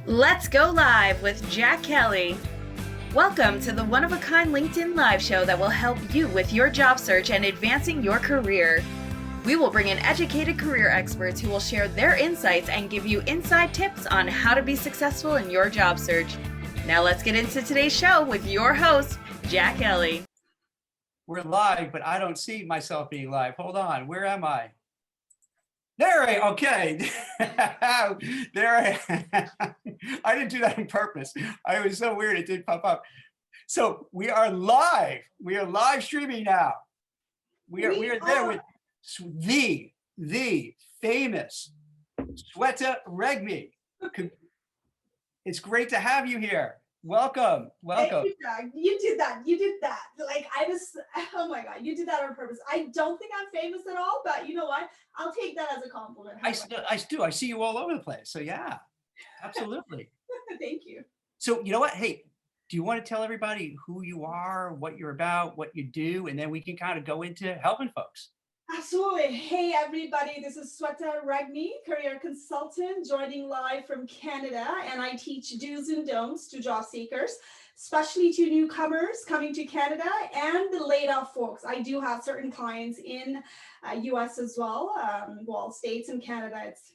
Let's go live with Jack Kelly. Welcome to the one-of-a-kind LinkedIn live show that will help you with your job search and advancing your career. We will bring in educated career experts who will share their insights and give you inside tips on how to be successful in your job search. Now let's get into today's show with your host, Jack Kelly. We're live, but I don't see myself being live. Hold on, where am I? There I am. Okay. There I am. I didn't do that on purpose. I was so weird, it did pop up. So we are live. We are live streaming now. We are there with the famous Sweta Regmi. It's great to have you here. Welcome. Thank you, Doug. You did that. Like oh my God, you did that on purpose. I don't think I'm famous at all, but you know what? I'll take that as a compliment. I do. I see you all over the place. So yeah, absolutely. Thank you. So you know what? Hey, do you want to tell everybody who you are, what you're about, what you do, and then we can kind of go into helping folks? Absolutely. Hey, everybody. This is Sweta Regmi, career consultant, joining live from Canada. And I teach do's and don'ts to job seekers, especially to newcomers coming to Canada and the laid off folks. I do have certain clients in US as well. States and Canada, it's,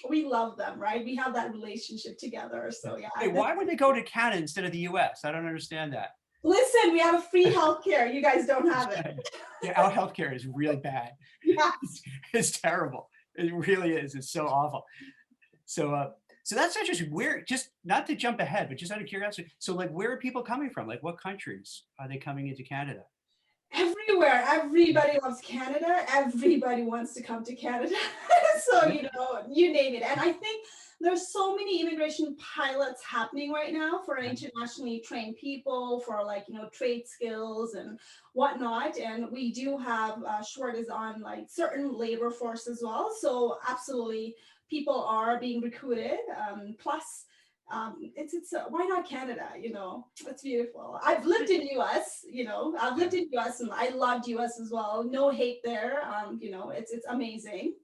we love them, right? We have that relationship together. So yeah. Hey, why would they go to Canada instead of the US? I don't understand that. Listen, we have a free healthcare. You guys don't have it. Yeah, our healthcare is really bad. Yeah. It's terrible. It really is. It's so awful. So that's interesting. Where, just not to jump ahead, but just out of curiosity. So like, where are people coming from? Like, what countries are they coming into Canada? Everywhere. Everybody loves Canada. Everybody wants to come to Canada. So, you name it. And I think there's so many immigration pilots happening right now for internationally trained people, for trade skills and whatnot. And we do have shortages on certain labor force as well. So absolutely, people are being recruited. Plus, it's why not Canada? It's beautiful. I've lived in US. I've lived in US and I loved US as well. No hate there. It's amazing.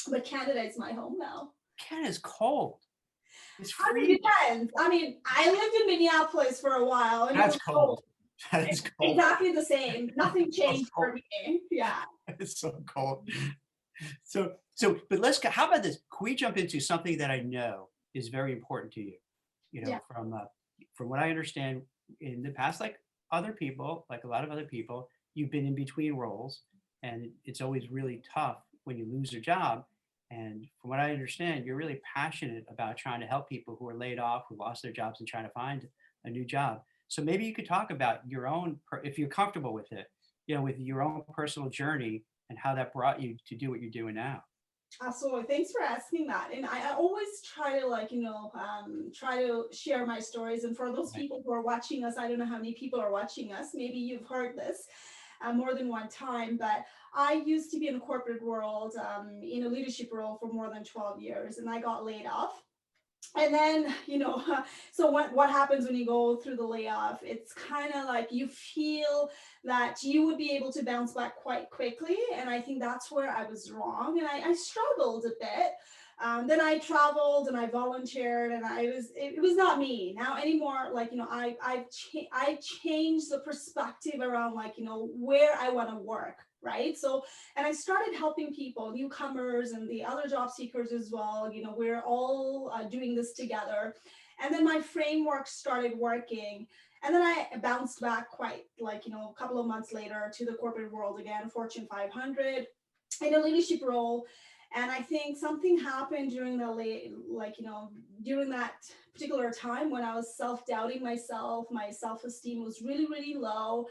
But Canada is my home now. Canada's cold. It's freezing. It depends. I mean, I lived in Minneapolis for a while. And that's cold. That is cold. Exactly the same. Nothing changed for me. Yeah. It's so cold. So, but how about this? Can we jump into something that I know is very important to you? From what I understand in the past, like a lot of other people, you've been in between roles, and it's always really tough when you lose your job. And from what I understand, you're really passionate about trying to help people who are laid off, who lost their jobs, and trying to find a new job. So maybe you could talk about your own, if you're comfortable with it, with your own personal journey and how that brought you to do what you're doing now. Absolutely. Thanks for asking that. And I always try to try to share my stories. And for those people who are watching us, I don't know how many people are watching us. Maybe you've heard this more than one time, but I used to be in the corporate world in a leadership role for more than 12 years, and I got laid off. And then, so what happens when you go through the layoff? It's kind of like you feel that you would be able to bounce back quite quickly. And I think that's where I was wrong. And I struggled a bit. Then I traveled and I volunteered, and it was not me now anymore. I changed the perspective around where I want to work. Right. So, and I started helping people, newcomers and the other job seekers as well. We're all doing this together. And then my framework started working. And then I bounced back quite a couple of months later to the corporate world again, Fortune 500 in a leadership role. And I think something happened during during that particular time when I was self-doubting myself. My self-esteem was really, really low.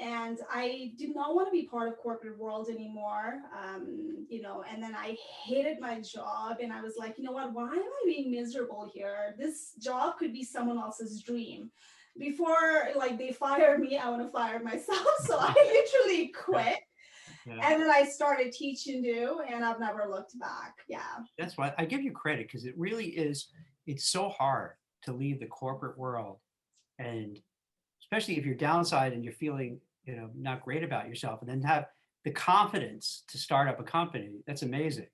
And I did not want to be part of corporate world anymore, and then I hated my job, and I was like, what, why am I being miserable here? This job could be someone else's dream. Before they fire me, I want to fire myself. So I literally quit. Yeah. And then I started teaching and I've never looked back. Yeah. That's why I give you credit, because it really is, it's so hard to leave the corporate world, and especially if you're downside and you're feeling, not great about yourself, and then have the confidence to start up a company. That's amazing.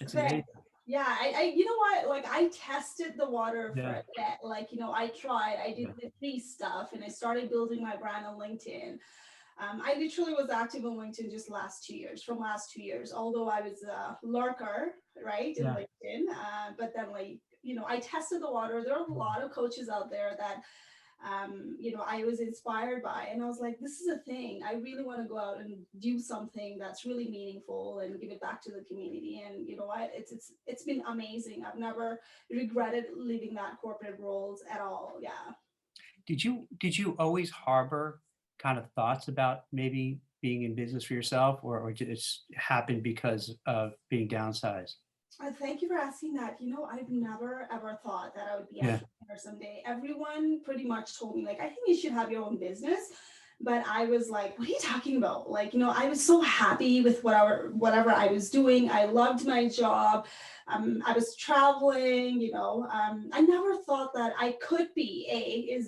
It's amazing. Yeah, you know what, like I tested the water for Yeah. a bit. Like, I tried, I did the free stuff and I started building my brand on LinkedIn. I literally was active on LinkedIn just from last 2 years, although I was a lurker, right, in Yeah. LinkedIn. But then, like, I tested the water. There are a lot of coaches out there that, I was inspired by, and I was like, this is a thing. I really want to go out and do something that's really meaningful and give it back to the community. And you know what? It's been amazing. I've never regretted leaving that corporate roles at all. Yeah. Did you always harbor kind of thoughts about maybe being in business for yourself, or did it just happen because of being downsized? Thank you for asking that. I've never ever thought that I would be an Yeah. entrepreneur someday. Everyone pretty much told me, like, I think you should have your own business. But I was like, what are you talking about? Like, I was so happy with whatever I was doing. I loved my job. I was traveling, I never thought that I could be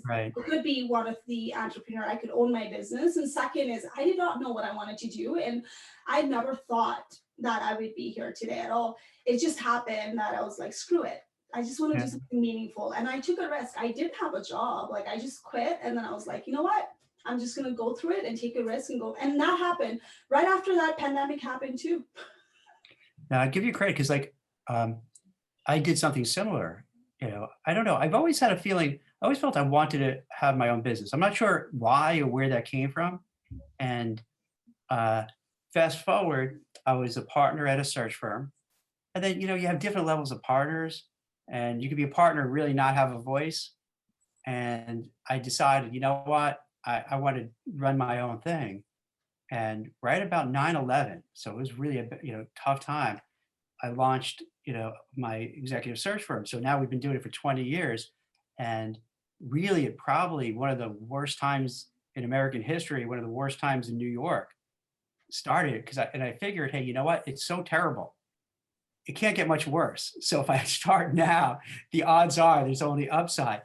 Right. could be one of the entrepreneur. I could own my business. And second is I did not know what I wanted to do. And I never thought that I would be here today at all. It just happened that I was like, screw it. I just want to Yeah. do something meaningful. And I took a risk. I did have a job. Like I just quit. And then I was like, you know what? I'm just going to go through it and take a risk and go. And that happened right after that pandemic happened too. Now I give you credit because um, I did something similar. I don't know. I've always had a feeling. I always felt I wanted to have my own business. I'm not sure why or where that came from. And uh, fast forward, I was a partner at a search firm, and then you have different levels of partners, and you can be a partner and really not have a voice. And I decided, you know what, I want to run my own thing. And right about 9/11, so it was really a tough time. I launched, my executive search firm. So now we've been doing it for 20 years. And really, it probably one of the worst times in American history, one of the worst times in New York started because I figured, hey, you know what? It's so terrible. It can't get much worse. So if I start now, the odds are there's only upside.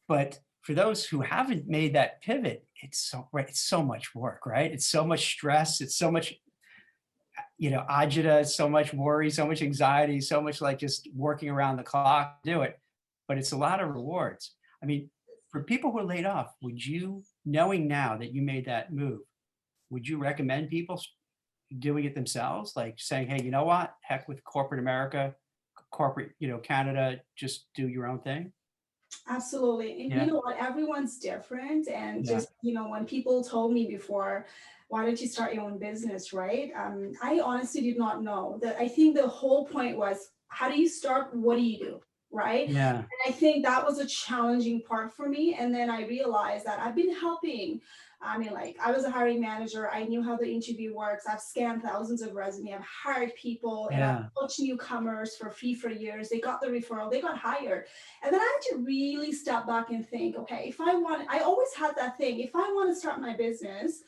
But for those who haven't made that pivot, it's so right. It's so much work, right? It's so much stress. It's so much agita, so much worry, so much anxiety, so much like just working around the clock to do it. But it's a lot of rewards. I mean, for people who are laid off, would you, knowing now that you made that move, would you recommend people doing it themselves? Like saying, hey, you know what? Heck with corporate America, corporate, Canada, just do your own thing? Absolutely. And you Yeah. know what? Everyone's different. And Yeah. just, when people told me before, why don't you start your own business, right? I honestly did not know that. I think the whole point was, how do you start? What do you do? Right. Yeah. And I think that was a challenging part for me. And then I realized that I've been helping. I mean, like I was a hiring manager. I knew how the interview works. I've scanned thousands of resumes. I've hired people and I've Yeah. coached newcomers for free for years. They got the referral. They got hired. And then I had to really step back and think, okay, I always had that thing. If I want to start my business,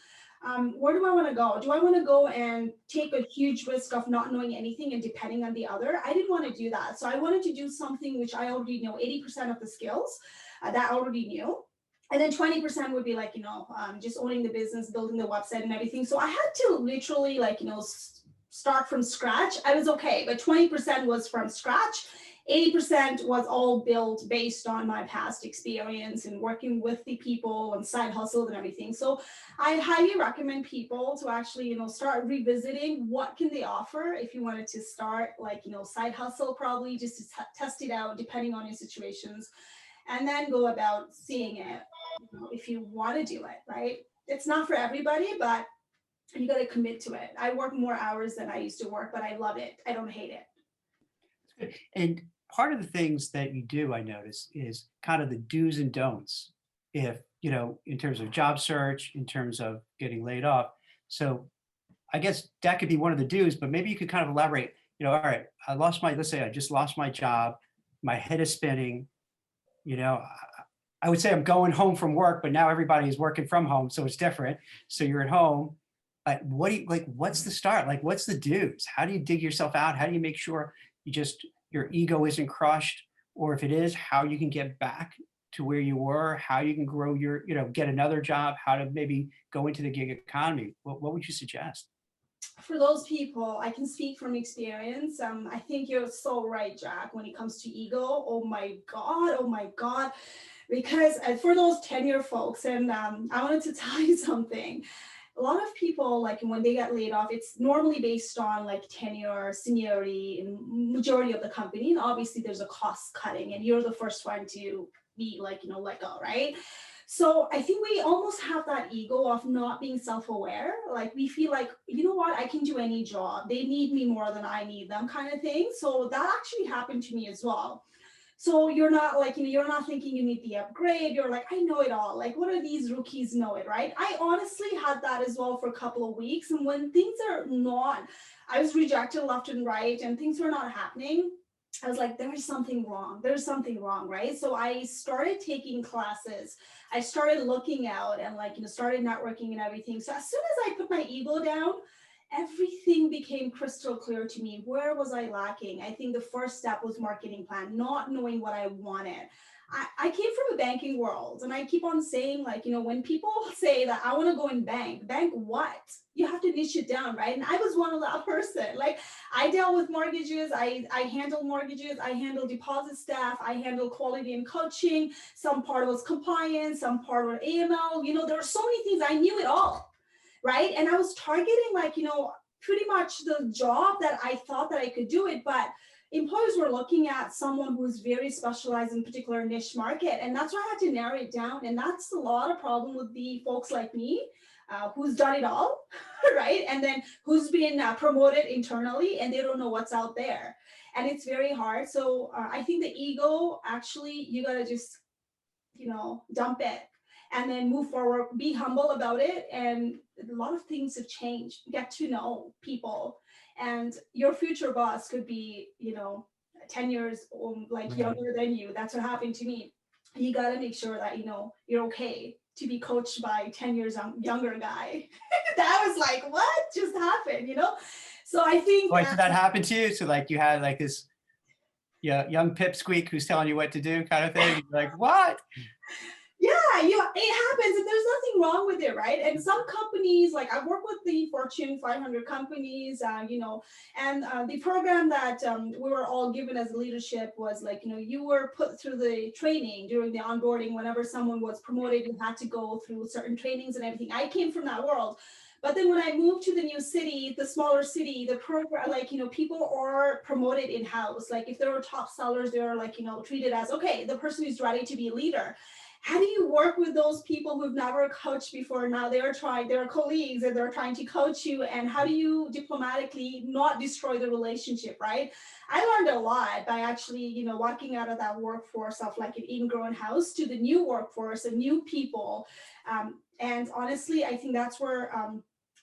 where do I want to go? Do I want to go and take a huge risk of not knowing anything and depending on the other? I didn't want to do that. So I wanted to do something which I already know 80% of the skills that I already knew. And then 20% would be like, just owning the business, building the website and everything. So I had to literally start from scratch. I was okay, but 20% was from scratch. 80% was all built based on my past experience and working with the people and side hustle and everything. So I highly recommend people to actually, start revisiting what can they offer if you wanted to start side hustle, probably just to test it out depending on your situations, and then go about seeing it if you want to do it, right? It's not for everybody, but you got to commit to it. I work more hours than I used to work, but I love it. I don't hate it. And part of the things that you do, I notice, is kind of the do's and don'ts. If, in terms of job search, in terms of getting laid off. So I guess that could be one of the do's, but maybe you could kind of elaborate, all right, let's say I just lost my job. My head is spinning, I would say I'm going home from work, but now everybody's working from home. So it's different. So you're at home. What's the start? Like, what's the do's? How do you dig yourself out? How do you make sure your ego isn't crushed? Or if it is, how you can get back to where you were, how you can grow get another job, how to maybe go into the gig economy. What would you suggest? for those people, I can speak from experience. I think you're so right, Jack, when it comes to ego. Oh my God. Because for those tenure folks, and I wanted to tell you something. A lot of people, like when they get laid off, it's normally based on like tenure, seniority in majority of the company. And obviously there's a cost cutting and you're the first one to be like, let go, right? So I think we almost have that ego of not being self-aware. Like we feel like, you know what, I can do any job. They need me more than I need them kind of thing. So that actually happened to me as well. So you're not like, you're not thinking you need the upgrade. You're like, I know it all. Like, what are these rookies know it, right? I honestly had that as well for a couple of weeks. And when things are not, I was rejected left and right and things were not happening. I was like, there's something wrong. There's something wrong, right? So I started taking classes. I started looking out and like, started networking and everything. So as soon as I put my ego down, everything became crystal clear to me. Where was I lacking? I think the first step was marketing plan, not knowing what I wanted. I came from a banking world and I keep on saying like, when people say that I want to go in bank what? You have to niche it down, right? And I was one of that person. Like I dealt with mortgages, I handle mortgages, I handle deposit staff, I handle quality and coaching. Some part was compliance, some part was AML. There were so many things, I knew it all. Right. And I was targeting like, pretty much the job that I thought that I could do it. But employers were looking at someone who's very specialized in particular niche market. And that's why I had to narrow it down. And that's a lot of problem with the folks like me, who's done it all, right? And then who's been promoted internally and they don't know what's out there. And it's very hard. So I think the ego, actually, you got to just, dump it and then move forward, be humble about it. And a lot of things have changed. Get to know people, and your future boss could be, 10 years younger than you. That's what happened to me. You got to make sure that, you're okay to be coached by 10 years younger guy. That was like, what just happened, So I think. Wait, did that happen to you? So like you had like this young pipsqueak who's telling you what to do kind of thing? You're like, what? Yeah, it happens and there's nothing wrong with it, right? And some companies, like I work with the Fortune 500 companies, and the program that we were all given as leadership was like, you were put through the training during the onboarding. Whenever someone was promoted, you had to go through certain trainings and everything. I came from that world. But then when I moved to the new city, the smaller city, the program, people are promoted in-house. Like if there were top sellers, they are like, treated as, okay, the person who's ready to be a leader. How do you work with those people who've never coached before? Now they're colleagues and they're trying to coach you. And how do you diplomatically not destroy the relationship, right? I learned a lot by actually, walking out of that workforce of like an ingrown house to the new workforce and new people. And honestly, I think that's where,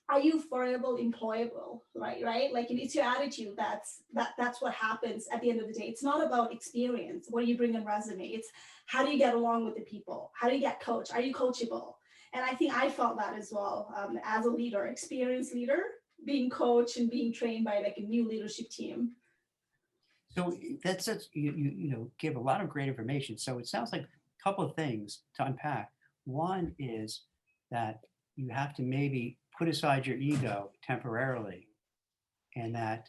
are you forever employable, right? Like it's your attitude. That's what happens at the end of the day. It's not about experience. What do you bring in resume? It's how do you get along with the people? How do you get coached? Are you coachable? And I think I felt that as well, as a leader, experienced leader, being coached and being trained by like a new leadership team. So that's you give a lot of great information. So it sounds like a couple of things to unpack. One is that you have to maybe put aside your ego temporarily, and that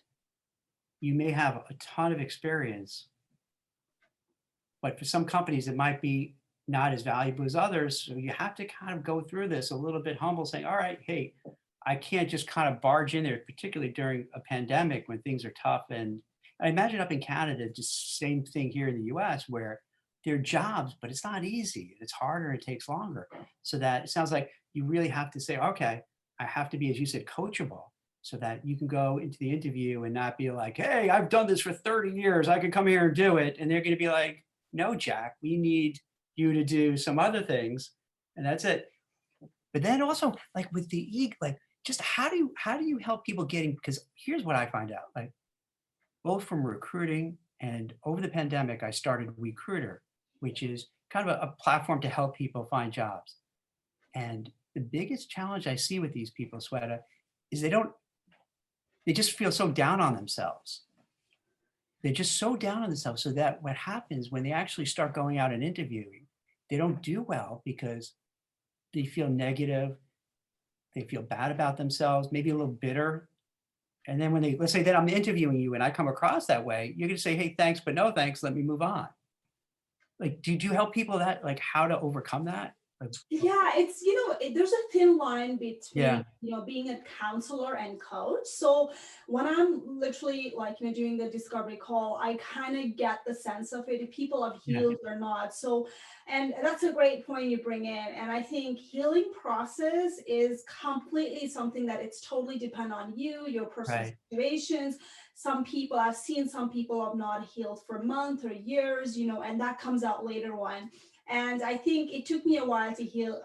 you may have a ton of experience, but for some companies it might be not as valuable as others. So you have to kind of go through this a little bit humble, saying, all right, hey, I can't just kind of barge in there, particularly during a pandemic when things are tough. And I imagine up in Canada, just same thing here in the US, where there are jobs, but it's not easy. It's harder, it takes longer. So that it sounds like you really have to say, okay, I have to be, as you said, coachable, so that you can go into the interview and not be like, hey, I've done this for 30 years. I can come here and do it. And they're going to be like, no, Jack, we need you to do some other things. And that's it. But then also like with the ego, like just how do you help people getting, because here's what I find out, like both from recruiting and over the pandemic, I started Recruiter, which is kind of a platform to help people find jobs. And the biggest challenge I see with these people, Sweta, is they just feel so down on themselves. They're just so down on themselves, so that what happens when they actually start going out and interviewing, they don't do well because they feel negative, they feel bad about themselves, maybe a little bitter And then when let's say that I'm interviewing you and I come across that way, you're going to say, hey, thanks, but no thanks. Let me move on. Like, do you help people that, like, how to overcome that? Yeah, it's, there's a thin line between, Yeah. being a counselor and coach. So when I'm literally like, doing the discovery call, I kind of get the sense of it, if people have healed or not. So, and that's a great point you bring in. And I think healing process is completely something that it's totally dependent on you, your personal situations. I've seen some people have not healed for months or years, and that comes out later on. And I think it took me a while to heal.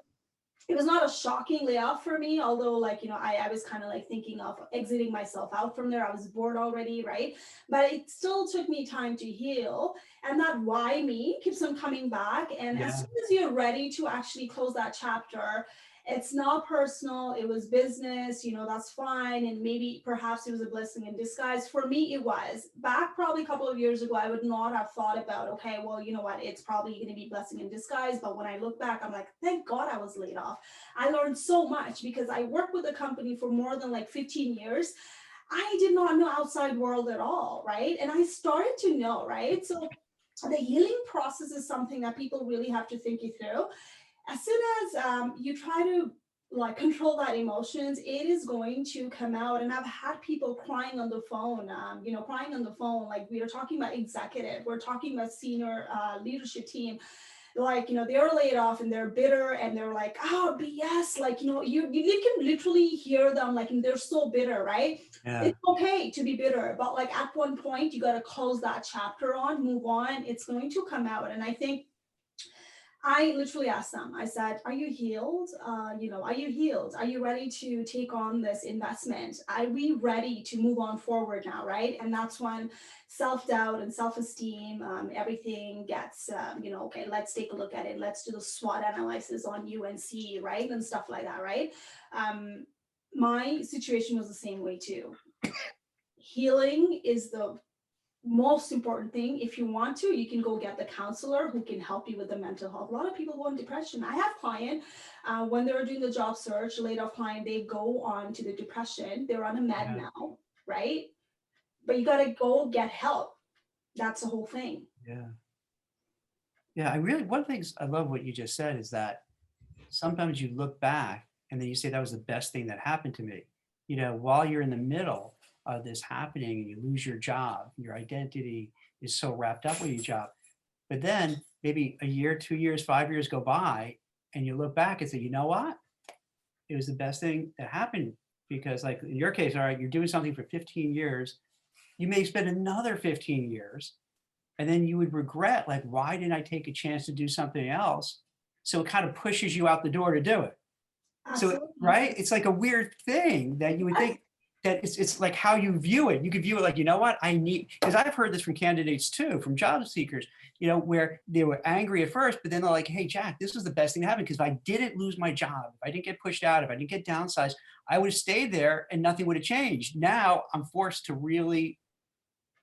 It was not a shocking layoff for me, although I was kind of like thinking of exiting myself out from there. I was bored already, right? But it still took me time to heal. And that why me keeps on coming back. And as soon as you're ready to actually close that chapter, it's not personal, it was business, that's fine. And maybe perhaps it was a blessing in disguise. For me, it was. Back probably a couple of years ago, I would not have thought about, okay, well, you know what, it's probably going to be blessing in disguise. But when I look back, I'm like, thank God I was laid off. I learned so much because I worked with the company for more than like 15 years. I did not know outside world at all, right? And I started to know, right? So the healing process is something that people really have to think it through. As soon as you try to like control that emotions, it is going to come out. And I've had people crying on the phone, crying on the phone. Like, we are talking about executive, we're talking about senior leadership team. Like, they're laid off and they're bitter and they're like, oh, BS. Like, you can literally hear them, like, they're so bitter, right? Yeah. It's okay to be bitter, but like at one point you got to close that chapter on, move on. It's going to come out. And I think I literally asked them, I said, are you healed? Are you healed? Are you ready to take on this investment? Are we ready to move on forward now, right? And that's when self-doubt and self-esteem, everything gets, okay, let's take a look at it. Let's do the SWOT analysis on you and see, right? And stuff like that, right? My situation was the same way too. Healing is the most important thing. If you want to, you can go get the counselor who can help you with the mental health. A lot of people go in depression. I have client when they were doing the job search, laid off client, they go on to the depression. They're on a med now, right? But you got to go get help. That's the whole thing. Yeah. One of the things I love what you just said is that sometimes you look back and then you say that was the best thing that happened to me. While you're in the middle of this happening and you lose your job, your identity is so wrapped up with your job. But then maybe a year, 2 years, 5 years go by and you look back and say, you know what? It was the best thing that happened, because like in your case, all right, you're doing something for 15 years. You may spend another 15 years and then you would regret, like, why didn't I take a chance to do something else? So it kind of pushes you out the door to do it. Absolutely. So, right? It's like a weird thing that you would think, that it's like how you view it. You could view it like, you know what, because I've heard this from candidates too, from job seekers, where they were angry at first, but then they're like, hey, Jack, this was the best thing that happened, because if I didn't lose my job, if I didn't get pushed out, if I didn't get downsized, I would have stayed there and nothing would have changed. Now I'm forced to really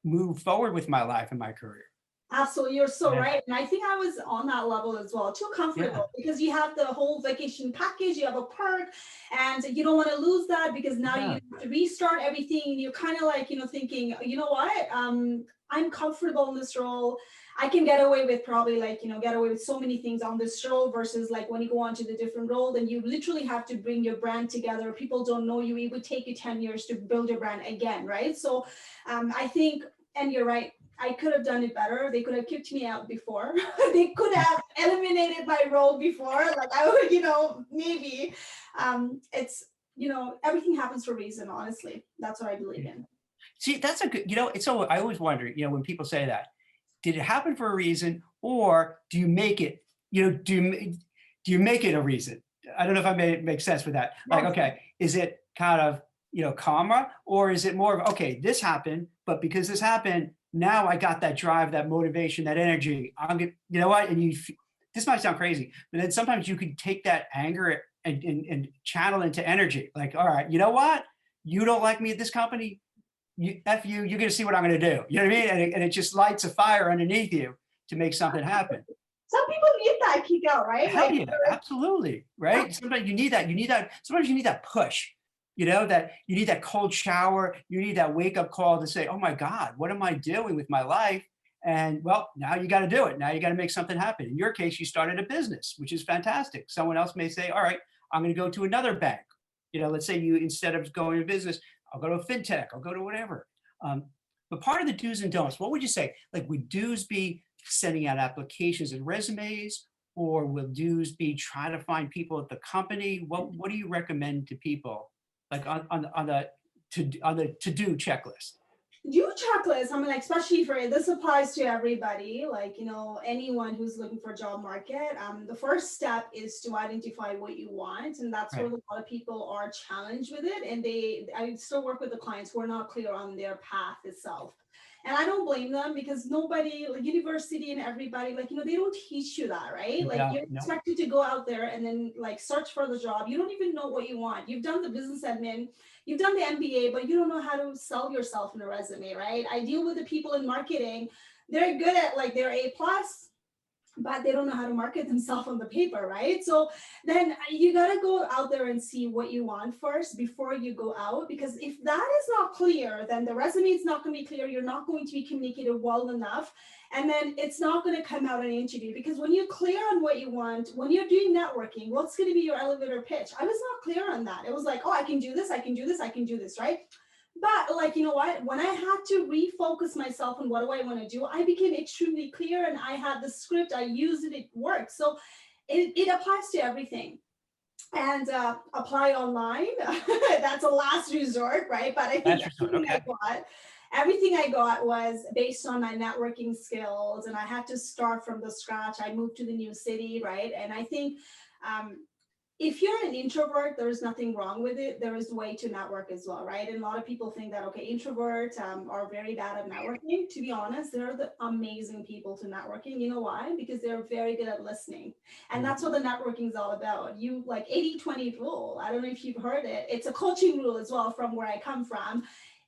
move forward with my life and my career. Absolutely, you're so right. And I think I was on that level as well, too comfortable, because you have the whole vacation package, you have a perk, and you don't want to lose that, because now you have to restart everything. And you're kind of like, thinking, you know what, I'm comfortable in this role. I can get away with probably get away with so many things on this role, versus like when you go on to the different role, then you literally have to bring your brand together. People don't know you. It would take you 10 years to build your brand again, right? So I think, and you're right, I could have done it better. They could have kicked me out before. They could have eliminated my role before. Like I would, maybe. It's, everything happens for a reason, honestly. That's what I believe in. See, that's a good, it's so, I always wonder, when people say that, did it happen for a reason, or do you make it, do you make it a reason? I don't know if I made it make sense with that. Like, okay, is it kind of, karma, or is it more of, okay, this happened, but because this happened, now I got that drive, that motivation, that energy. I'm gonna, you know what? And this might sound crazy, but then sometimes you could take that anger and channel into energy. Like, all right, you know what? You don't like me at this company. You're going to see what I'm going to do. You know what I mean? And it just lights a fire underneath you to make something happen. Some people need that kick out, right? Hell yeah, absolutely. Right. Sometimes you need that. Sometimes you need that push. that you need that cold shower, you need that wake up call to say, oh my God, what am I doing with my life? And well, now you got to do it. Now you got to make something happen. In your case, you started a business, which is fantastic. Someone else may say, all right, I'm going to go to another bank. Let's say you, instead of going to business, I'll go to a fintech, I'll go to whatever. But part of the do's and don'ts, what would you say? Like, would do's be sending out applications and resumes, or will do's be trying to find people at the company? What do you recommend to people, like on the to-do checklist? Do checklist. I mean, like, especially for this applies to everybody, like, anyone who's looking for a job market. The first step is to identify what you want, and that's where a lot of people are challenged with it. And I still work with the clients who are not clear on their path itself. And I don't blame them, because nobody, like university and everybody, like, they don't teach you that, right? Like, you're expected to go out there and then like search for the job. You don't even know what you want. You've done the business admin, you've done the MBA, but you don't know how to sell yourself in a resume, right? I deal with the people in marketing. They're good at, like, they're A+, but they don't know how to market themselves on the paper, right? So then you got to go out there and see what you want first before you go out, because if that is not clear, then the resume is not going to be clear. You're not going to be communicated well enough. And then it's not going to come out in an interview, because when you're clear on what you want, when you're doing networking, what's going to be your elevator pitch? I was not clear on that. It was like, oh, I can do this, I can do this, I can do this, right? But like, you know what, when I had to refocus myself on what do I want to do, I became extremely clear, and I had the script, I used it, it worked. So it applies to everything. And apply online. That's a last resort, right? But I think everything I got was based on my networking skills, and I had to start from the scratch. I moved to the new city, right? And I think if you're an introvert, there's nothing wrong with it. There is a way to network as well, right? And a lot of people think that, okay, introverts are very bad at networking. To be honest, they're the amazing people to networking. You know why? Because they're very good at listening. And that's what the networking is all about. You like 80-20 rule. I don't know if you've heard it. It's a coaching rule as well from where I come from.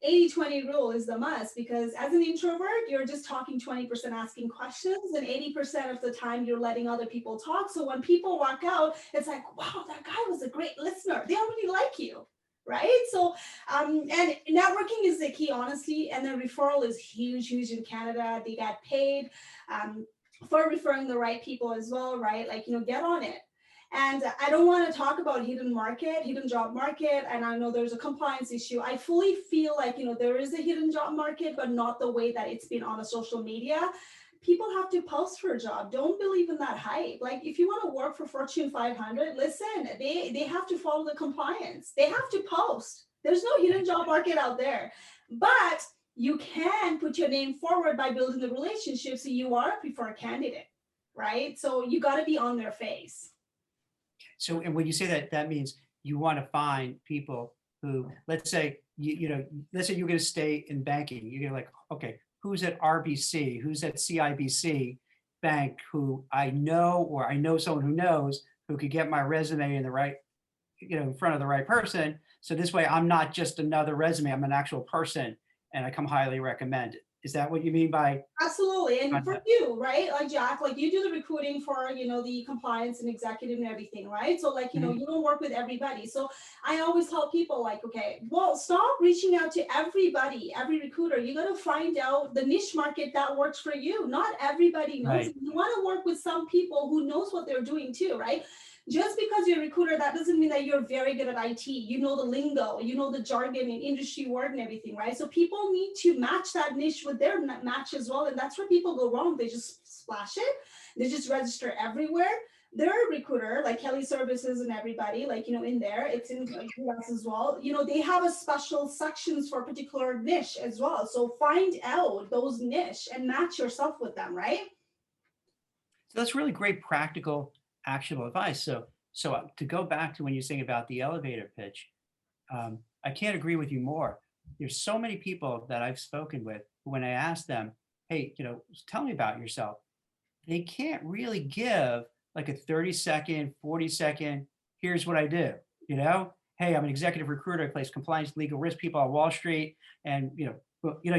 80-20 rule is the must, because as an introvert, you're just talking 20%, asking questions, and 80% of the time you're letting other people talk. So when people walk out, it's like, wow, that guy was a great listener. They already like you, right? So, and networking is the key, honestly. And then referral is huge, huge in Canada. They get paid for referring the right people as well, right? Like, get on it. And I don't want to talk about hidden job market. And I know there's a compliance issue. I fully feel like, there is a hidden job market, but not the way that it's been on the social media. People have to post for a job. Don't believe in that hype. Like, if you want to work for Fortune 500, listen, they have to follow the compliance. They have to post. There's no hidden job market out there. But you can put your name forward by building the relationship, so you are a preferred candidate, right? So you got to be on their face. So, and when you say that, that means you want to find people who, let's say, let's say you're going to stay in banking. You're going to like, okay, who's at RBC, who's at CIBC bank, who I know, or I know someone who knows, who could get my resume in the right, in front of the right person. So this way I'm not just another resume, I'm an actual person, and I come highly recommended. Is that what you mean by? Absolutely. And for you, right? Like Jack, like you do the recruiting for, the compliance and executive and everything, right? So like, you don't work with everybody. So I always tell people like, okay, well, stop reaching out to everybody, every recruiter. You got to find out the niche market that works for you. Not everybody knows. Right. You want to work with some people who knows what they're doing too, right? Just because you're a recruiter, that doesn't mean that you're very good at IT. You know the lingo, you know the jargon and industry word and everything, right? So people need to match that niche with their match as well. And that's where people go wrong. They just splash it. They just register everywhere. They're a recruiter, like Kelly Services and everybody, like, in there, it's in US as well. They have a special sections for a particular niche as well. So find out those niche and match yourself with them, right? So that's really great practical actionable advice. So to go back to when you're saying about the elevator pitch, I can't agree with you more. There's so many people that I've spoken with, when I ask them, hey, tell me about yourself, they can't really give like a 30-second, 40-second, here's what I do, hey, I'm an executive recruiter, I place compliance, legal risk people on Wall Street, and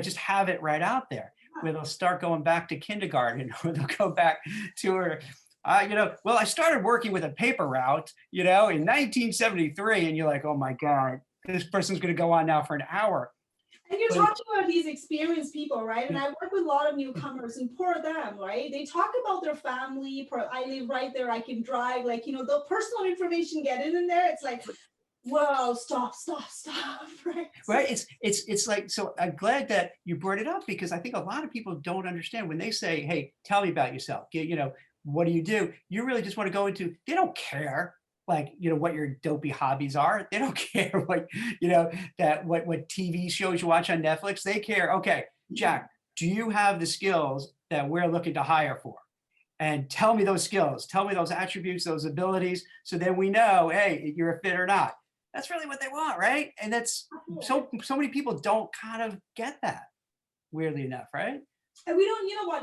just have it right out there, where they'll start going back to kindergarten, or they'll go back to well, I started working with a paper route, in 1973, and you're like, oh my God, this person's going to go on now for an hour. And you're talking about these experienced people, right? And I work with a lot of newcomers, and poor them, right? They talk about their family. I live right there. I can drive. Like, the personal information getting in there. It's like, whoa, stop, right? Right. It's like, so I'm glad that you brought it up, because I think a lot of people don't understand when they say, hey, tell me about yourself. What do? You really just want to go into, they don't care. Like, what your dopey hobbies are. They don't care what TV shows you watch on Netflix. They care, okay, Jack, do you have the skills that we're looking to hire for? And tell me those skills, tell me those attributes, those abilities, so then we know, hey, you're a fit or not. That's really what they want, right? And that's so many people don't kind of get that, weirdly enough, right? And we don't,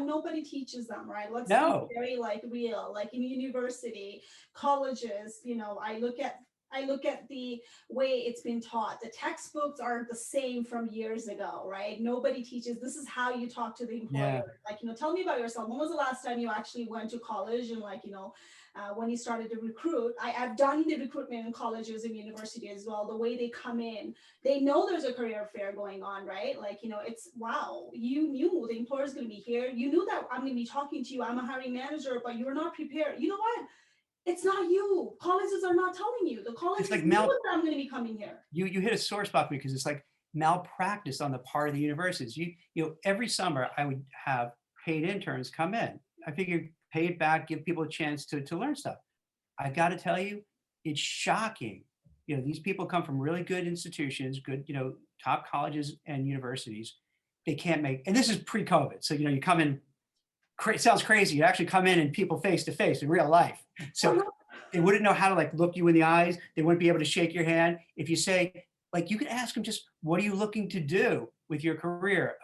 nobody teaches them, right? Let's be very real, like in university, colleges, I look at the way it's been taught. The textbooks are the same from years ago, right? Nobody teaches, this is how you talk to the employer. Like, tell me about yourself. When was the last time you actually went to college, and when you started to recruit? I've done the recruitment in colleges and university as well. The way they come in, they know there's a career fair going on, right? Like, it's, wow, you knew the employer is going to be here. You knew that I'm going to be talking to you. I'm a hiring manager, but you're not prepared. You know what? It's not you. Colleges are not telling you. The colleges know that I'm going to be coming here. You hit a sore spot, because it's like malpractice on the part of the universities. Every summer I would have paid interns come in. I figured pay it back, give people a chance to learn stuff. I got to tell you, it's shocking. These people come from really good institutions, good, top colleges and universities. They can't make, and this is pre-COVID. So, you come in, sounds crazy. You actually come in and people face to face in real life. So they wouldn't know how to look you in the eyes. They wouldn't be able to shake your hand. If you say, you could ask them just, what are you looking to do with your career?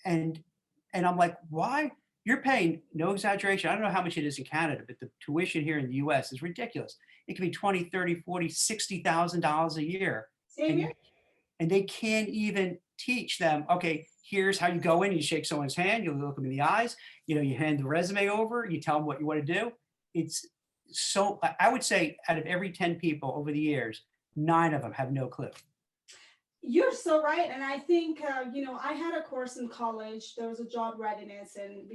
And I'm like, why? You're paying, no exaggeration, I don't know how much it is in Canada, but the tuition here in the US is ridiculous. It can be $20, $30, $40, $60,000 a year. Same here. And they can't even teach them, okay, here's how you go in, you shake someone's hand, you look them in the eyes, you hand the resume over, you tell them what you want to do. It's so, I would say out of every 10 people over the years, 9 of them have no clue. You're so right. And I think, I had a course in college, there was a job readiness, and,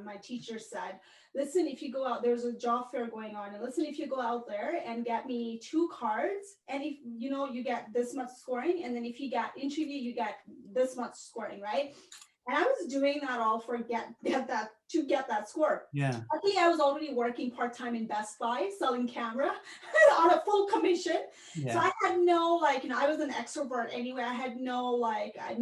my teacher said, listen, if you go out, there's a job fair going on, and listen, if you go out there and get me 2 cards, and if, you get this much scoring, and then if you get interview, you get this much scoring, right? And I was doing that all for get that score. Yeah. I think I was already working part-time in Best Buy selling camera on a full commission. Yeah. So I had no, I was an extrovert anyway. I had no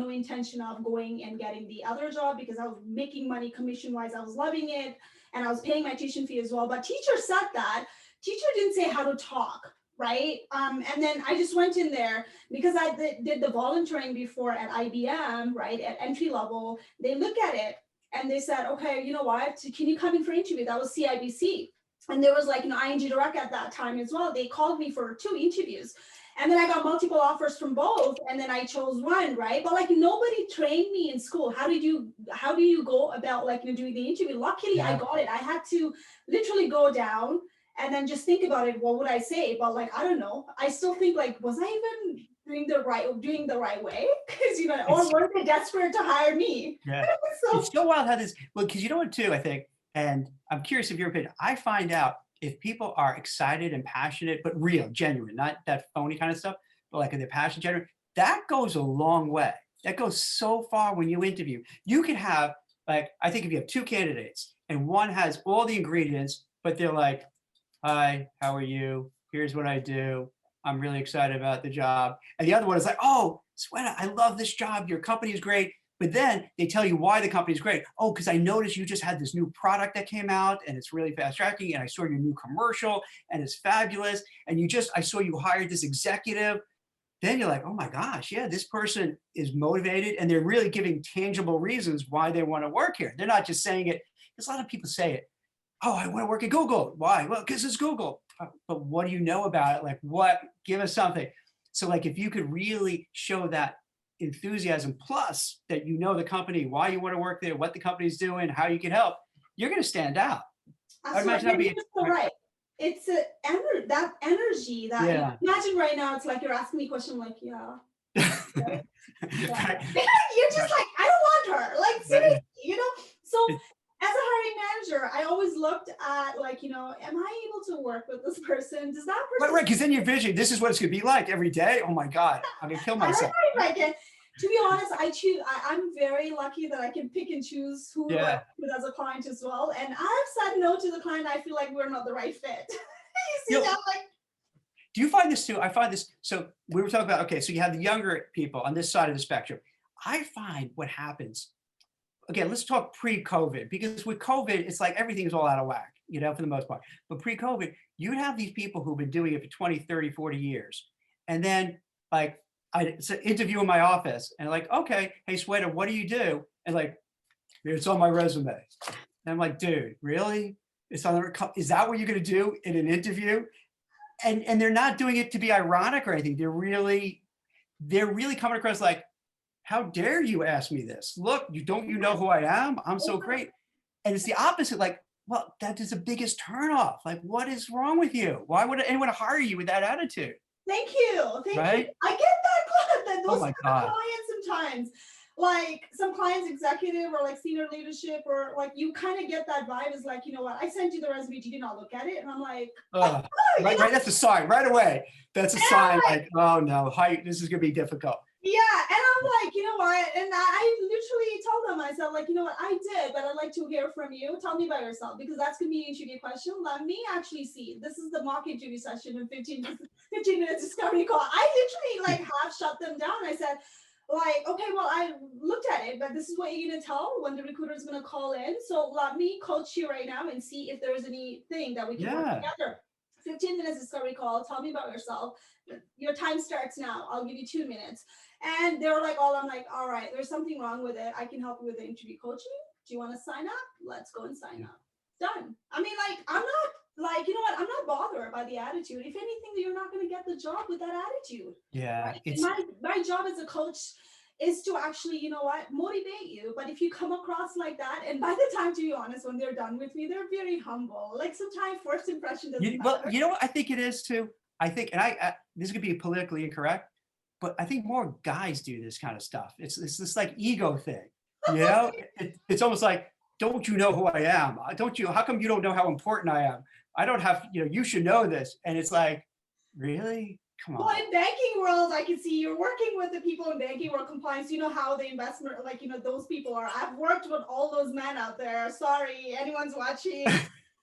intention of going and getting the other job, because I was making money commission-wise. I was loving it, and I was paying my tuition fee as well. But teacher said that. Teacher didn't say how to talk. Right. And then I just went in there because I did the volunteering before at IBM, right, at entry level. They look at it and they said, okay, you know what, can you come in for interview? That was CIBC. And there was ING Direct at that time as well. They called me for 2 interviews. And then I got multiple offers from both. And then I chose one, right? But nobody trained me in school. How do you go about doing the interview? Luckily, I got it. I had to literally go down and then just think about it. What would I say? But I don't know. I still think was I even doing the right way? Because or were they desperate to hire me? Yeah. It's so wild how this. Well, because you know what too, I think, and I'm curious of your opinion. I find out if people are excited and passionate, but real, genuine, not that phony kind of stuff, but they're passionate, genuine. That goes a long way. That goes so far when you interview. You could have I think if you have 2 candidates and one has all the ingredients, but they're like, hi, how are you? Here's what I do. I'm really excited about the job. And the other one is like, oh, Sweta, I love this job. Your company is great. But then they tell you why the company is great. Oh, because I noticed you just had this new product that came out and it's really fast tracking. And I saw your new commercial and it's fabulous. And I saw you hired this executive. Then you're like, oh my gosh, yeah, this person is motivated and they're really giving tangible reasons why they want to work here. They're not just saying it, because a lot of people say it. Oh, I want to work at Google. Why? Well, because it's Google. But what do you know about it? Give us something. So if you could really show that enthusiasm, plus that the company, why you want to work there, what the company's doing, how you can help, you're going to stand out. Right. it's that energy that Yeah. imagine right now, it's like you're asking me a question, I'm like, yeah. Right. You're just like, I don't want her. Like seriously, So as a hiring manager, I always looked at like, am I able to work with this person? Does that person Right, because then your vision, this is what it's gonna be like every day. Oh my God, I'm gonna kill I don't myself. know if I can. To be honest, I'm very lucky that I can pick and choose who I work with as a client as well. And I've said no to the client I feel like we're not the right fit. You see that? Like, do you find this too? I find this, so we were talking about, okay, so you have the younger people on this side of the spectrum. I find what happens, again, let's talk pre-COVID, because with COVID, it's like everything's all out of whack, for the most part. But pre-COVID, you'd have these people who've been doing it for 20, 30, 40 years. And then like, I interview in my office and like, okay, hey, Sweta, what do you do? And like, it's on my resume. And I'm like, dude, really? Is that what you're gonna do in an interview? And they're not doing it to be ironic or anything. They're really coming across like, how dare you ask me this? Look, you know who I am? I'm so great. And it's the opposite, like, well, that is the biggest turnoff. Like, what is wrong with you? Why would anyone hire you with that attitude? Thank you. Thank you. I get that those clients sometimes. Like some clients, executive or like senior leadership, or like you kind of get that vibe is like, you know what, I sent you the resume, you did not look at it. And I'm like, right, that's a sign right away. That's a sign like, oh no, this is gonna be difficult. Yeah, and I'm like, you know what? And I literally told them, I said, like, you know what, I did, but I'd like to hear from you. Tell me about yourself, because that's gonna be an interview question. Let me actually see. This is the mock interview session in 15 minutes discovery call. I literally like half shut them down. I said, like, okay, well, I looked at it, but this is what you're gonna tell when the recruiter is gonna call in. So let me coach you right now and see if there's anything that we can work together. 15 minutes discovery call. Tell me about yourself. Your time starts now. I'll give you 2 minutes. And they're like, I'm like, all right, there's something wrong with it. I can help you with the interview coaching. Do you want to sign up? Let's go and sign up. Done. I mean, like, I'm not like, you know what? I'm not bothered by the attitude. If anything, you're not going to get the job with that attitude. Yeah. Right? My job as a coach is to actually, you know what, motivate you. But if you come across like that, and by the time, to be honest, when they're done with me, they're very humble. Like sometimes first impression doesn't matter. Well, you know what I think it is too? I think, and this could be politically incorrect, but I think more guys do this kind of stuff. It's this like ego thing, it's almost like, don't you know who I am? How come you don't know how important I am? I don't have, you should know this. And it's like, really? Come on. Well, in banking world, I can see you're working with the people in banking world compliance. You know how the investment, like, those people are. I've worked with all those men out there. Sorry, anyone's watching.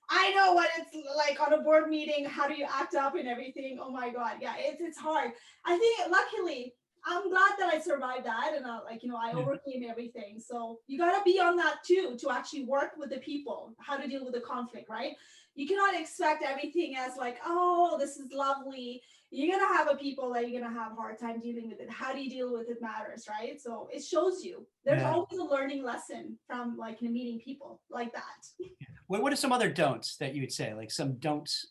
I know what it's like on a board meeting. How do you act up and everything? Oh my God. Yeah, it's hard. I think luckily, I'm glad that I survived that. And I overcame everything. So you got to be on that too, to actually work with the people, how to deal with the conflict, right? You cannot expect everything as like, oh, this is lovely. You're going to have people that you're going to have a hard time dealing with it. How do you deal with it matters, right? So it shows you. There's always a learning lesson from meeting people like that. What are some other don'ts that you would say, like some don'ts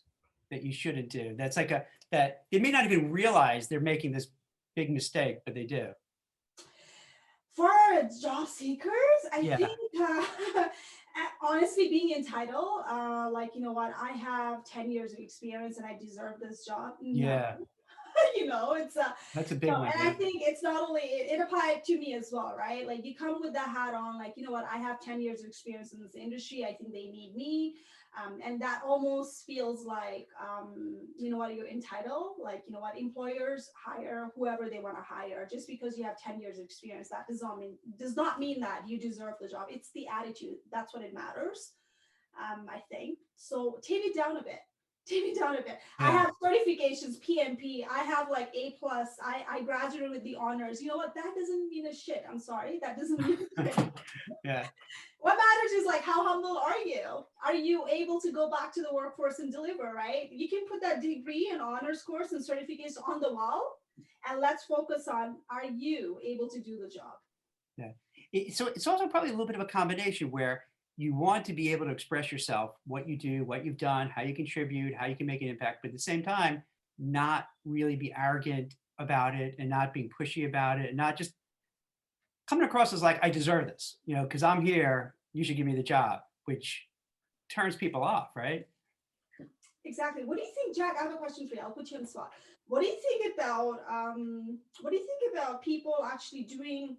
that you shouldn't do? That's like that they may not even realize they're making this big mistake, but they do. For job seekers, I think, honestly, being entitled, you know what, I have 10 years of experience and I deserve this job. Yeah. It's that's a big one. And I think it's not only, it applied to me as well, right? Like you come with that hat on, like, you know what, I have 10 years of experience in this industry. I think they need me. And that almost feels like, you know what, you're entitled. Like, you know what, employers hire whoever they want to hire. Just because you have 10 years of experience, that does not mean that you deserve the job. It's the attitude. That's what it matters, I think. So tame it down a bit. Yeah. I have certifications, PMP. I have like A+. I graduated with the honors. You know what? That doesn't mean a shit. I'm sorry. That doesn't mean a shit. Yeah. What matters is like, how humble are you? Are you able to go back to the workforce and deliver, right? You can put that degree and honors course and certificates on the wall, and let's focus on, are you able to do the job? Yeah. So it's also probably a little bit of a combination where you want to be able to express yourself, what you do, what you've done, how you contribute, how you can make an impact, but at the same time, not really be arrogant about it and not being pushy about it and not just coming across as like, I deserve this, because I'm here, you should give me the job, which turns people off, right? Exactly. What do you think, Jack? I have a question for you. I'll put you on the spot. What do you think about people actually doing,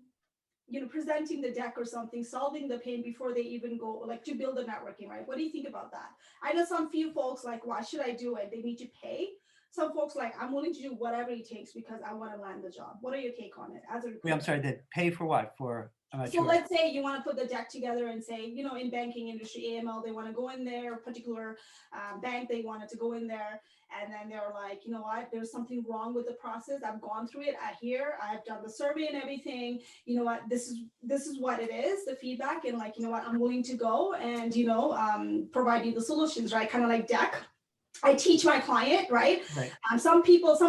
presenting the deck or something, solving the pain before they even go, like, to build the networking, right? What do you think about that? I know some few folks like, why should I do it? They need to pay. Some folks like, I'm willing to do whatever it takes because I want to land the job. What are your take on it as a recruiter? Wait, I'm sorry, that pay for what? I'm not So sure. let's say you want to put the deck together and say, in banking industry, AML, they want to go in there, a particular bank, they wanted to go in there. And then they're like, you know what, there's something wrong with the process. I've gone through it. I've done the survey and everything. You know what, this is what it is, the feedback. And like, you know what, I'm willing to go and, provide you the solutions, right? Kind of like deck. I teach my client, right? Right. Some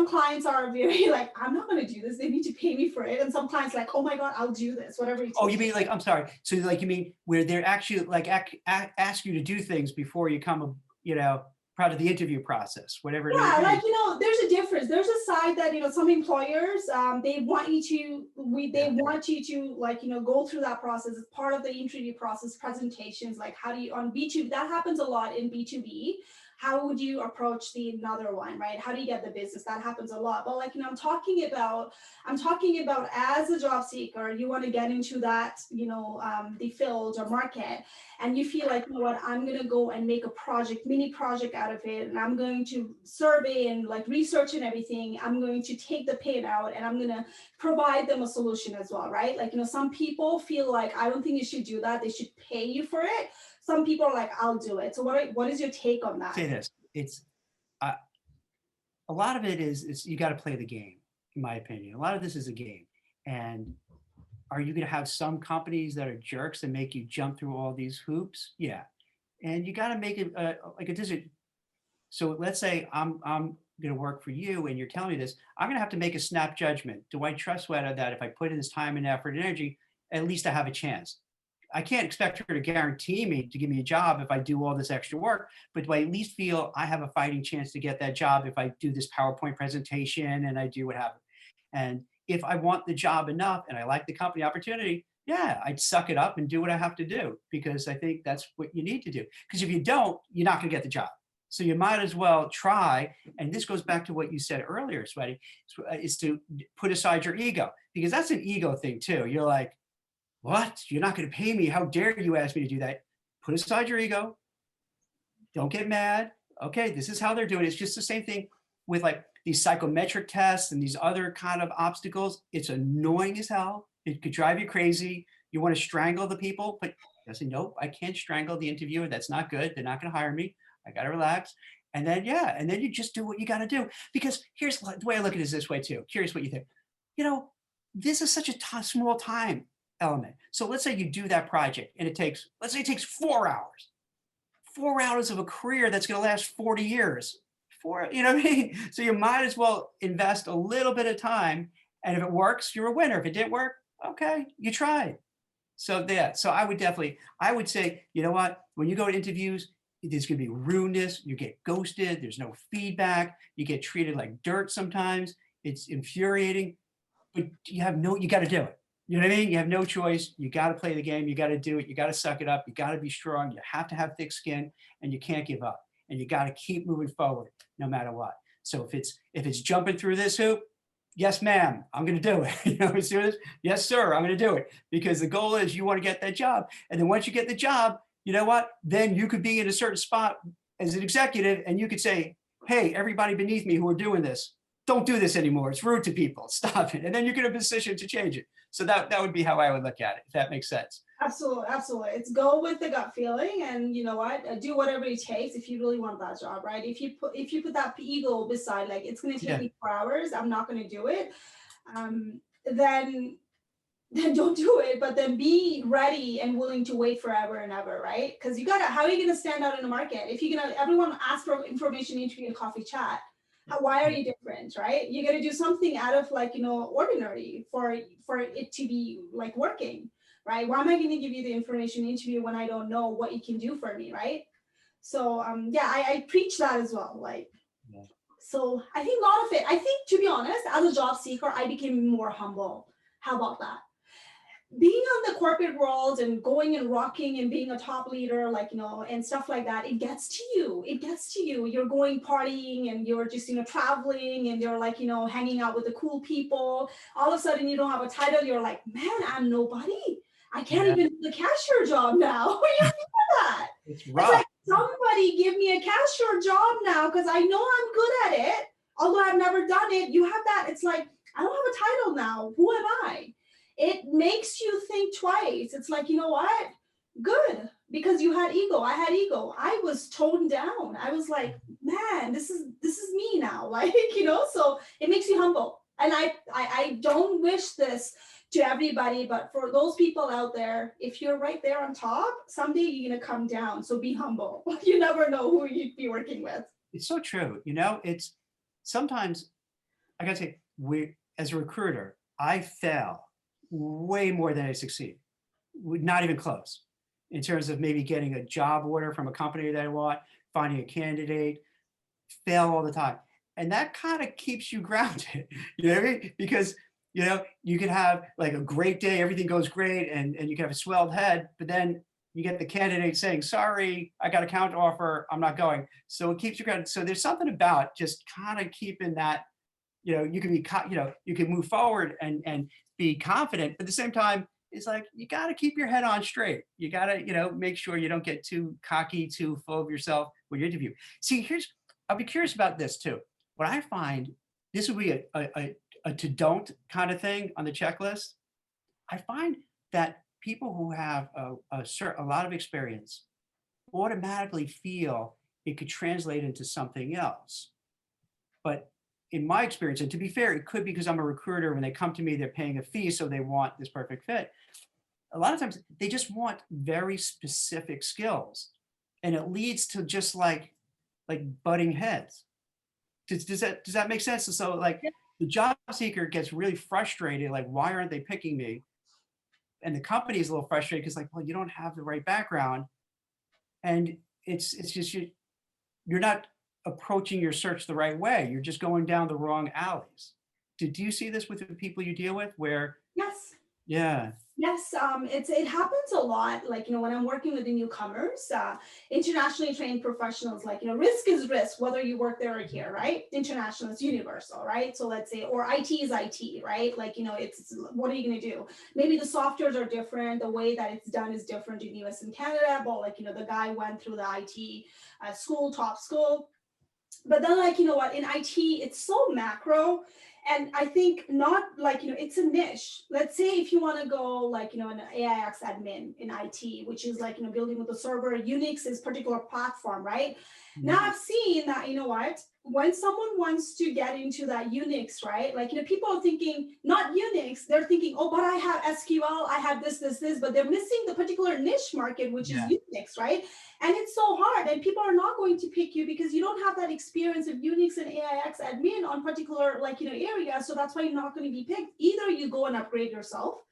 clients are very like, I'm not going to do this. They need to pay me for it. And some clients like, oh my God, I'll do this, whatever. Oh, you mean like, I'm sorry. So like, you mean where they're actually like ask you to do things before you come, part of the interview process, whatever it is. Yeah, like, there's a difference. There's a side that, some employers, they want you to like, go through that process as part of the interview process, presentations, like how do you on B2B, that happens a lot in B2B. How would you approach another one, right? How do you get the business? That happens a lot. But like, I'm talking about as a job seeker, you want to get into that, the field or market, and you feel like, you know what, I'm going to go and make a mini project out of it. And I'm going to survey and like research and everything. I'm going to take the pain out and I'm going to provide them a solution as well, right? Like, some people feel like, I don't think you should do that. They should pay you for it. Some people are like, I'll do it. So what is your take on that? Say this, it's a lot of it is you got to play the game, in my opinion. A lot of this is a game. And are you going to have some companies that are jerks and make you jump through all these hoops? Yeah. And you got to make it like a decision. So let's say I'm going to work for you and you're telling me this, I'm going to have to make a snap judgment. Do I trust Sweta that if I put in this time and effort and energy, at least I have a chance? I can't expect her to guarantee me to give me a job if I do all this extra work, but do I at least feel I have a fighting chance to get that job if I do this PowerPoint presentation and I do what have you? And if I want the job enough and I like the company opportunity, yeah, I'd suck it up and do what I have to do because I think that's what you need to do. Because if you don't, you're not going to get the job. So you might as well try. And this goes back to what you said earlier, Sweti, is to put aside your ego, because that's an ego thing too. You're like, what? You're not going to pay me? How dare you ask me to do that? Put aside your ego. Don't get mad. Okay, this is how they're doing it. It's just the same thing with like these psychometric tests and these other kind of obstacles. It's annoying as hell. It could drive you crazy. You want to strangle the people, but I say, nope, I can't strangle the interviewer. That's not good. They're not going to hire me. I got to relax. And then, yeah, and then you just do what you got to do. Because here's the way I look at it is this way too. Curious what you think. This is such a small time element. So let's say you do that project and let's say it takes 4 hours. 4 hours of a career that's going to last 40 years. You know what I mean? So you might as well invest a little bit of time. And if it works, you're a winner. If it didn't work, okay, you tried. So I would say, you know what? When you go to interviews, there's going to be rudeness. You get ghosted. There's no feedback. You get treated like dirt sometimes. It's infuriating, but you got to do it. You know what I mean? You have no choice. You got to play the game. You got to do it. You got to suck it up. You got to be strong. You have to have thick skin, and you can't give up. And you got to keep moving forward no matter what. So if it's jumping through this hoop, yes, ma'am, I'm going to do it. Yes, sir, I'm going to do it, because the goal is you want to get that job. And then once you get the job, you know what? Then you could be in a certain spot as an executive, and you could say, hey, everybody beneath me who are doing this, don't do this anymore. It's rude to people. Stop it. And then you get a position to change it. So that would be how I would look at it, if that makes sense. Absolutely. It's go with the gut feeling, and you know what? Do whatever it takes if you really want that job, right? If you put that ego beside, like, it's going to take me 4 hours, I'm not going to do it. Then don't do it, but then be ready and willing to wait forever and ever, right? Because how are you going to stand out in the market? If everyone asks for information interview and coffee chat, why are you different, right? You got to do something out of ordinary for it to be like working, right? Why am I going to give you the information interview when I don't know what you can do for me, right? So I preach that as well. So I think a lot of it. I think, to be honest, as a job seeker, I became more humble. How about that? being on the corporate world and going and rocking and being a top leader, like, and stuff like that, it gets to you. It gets to you. You're going partying and you're just, traveling and you're like, hanging out with the cool people. All of a sudden you don't have a title. You're like, man, I'm nobody. I can't even do the cashier job now. You feel that? It's It's rough. like, somebody give me a cashier job now because I know I'm good at it. Although I've never done it. You have that. It's like, I don't have a title now. Who am I? It makes you think twice. It's like, you know what? Good, because you had ego. I had ego. I was toned down. I was like, man, this is me now. Like, so it makes you humble. And I don't wish this to everybody, but for those people out there, if you're right there on top, someday you're gonna come down. So be humble. You never know who you'd be working with. It's so true. It's sometimes, I gotta say, as a recruiter, I fail way more than I succeed. Not even close. In terms of maybe getting a job order from a company that I want, finding a candidate, fail all the time. And that kind of keeps you grounded. You know what I mean? Because you could have like a great day, everything goes great, and you can have a swelled head, but then you get the candidate saying, sorry, I got a counter offer, I'm not going. So it keeps you grounded. So there's something about just kind of keeping that, you can be, you can move forward and be confident, but at the same time, it's like, you got to keep your head on straight. You got to, make sure you don't get too cocky, too full of yourself when you interview. See, I'll be curious about this too. What I find, this would be a to don't kind of thing on the checklist. I find that people who have a lot of experience automatically feel it could translate into something else. But in my experience, and to be fair, it could be because I'm a recruiter. When they come to me, they're paying a fee, so they want this perfect fit. A lot of times they just want very specific skills, and it leads to just like butting heads. Does that make sense? And so like the job seeker gets really frustrated, like, why aren't they picking me? And the company is a little frustrated because like, well, you don't have the right background. And it's just you're not approaching your search the right way. You're just going down the wrong alleys. Do you see this with the people you deal with where? Yes. Yeah. Yes, it happens a lot. Like, when I'm working with the newcomers, internationally trained professionals, like, risk is risk, whether you work there or here, right? International is universal, right? So let's say, or IT is IT, right? Like, it's, what are you going to do? Maybe the softwares are different. The way that it's done is different in US and Canada. But like, the guy went through the IT school, top school. But then like, what, in IT, it's so macro. And I think not like, it's a niche. Let's say if you want to go like, an AIX admin in IT, which is like, building with the server, Unix is particular platform, right? Mm-hmm. Now I've seen that, what, when someone wants to get into that Unix, right? Like, people are thinking not Unix, they're thinking, oh, but I have SQL, I have this, but they're missing the particular niche market, which is Unix, right? And it's so hard, and people are not going to pick you because you don't have that experience of Unix and AIX admin on particular, like, areas. So that's why you're not going to be picked. Either you go and upgrade yourself.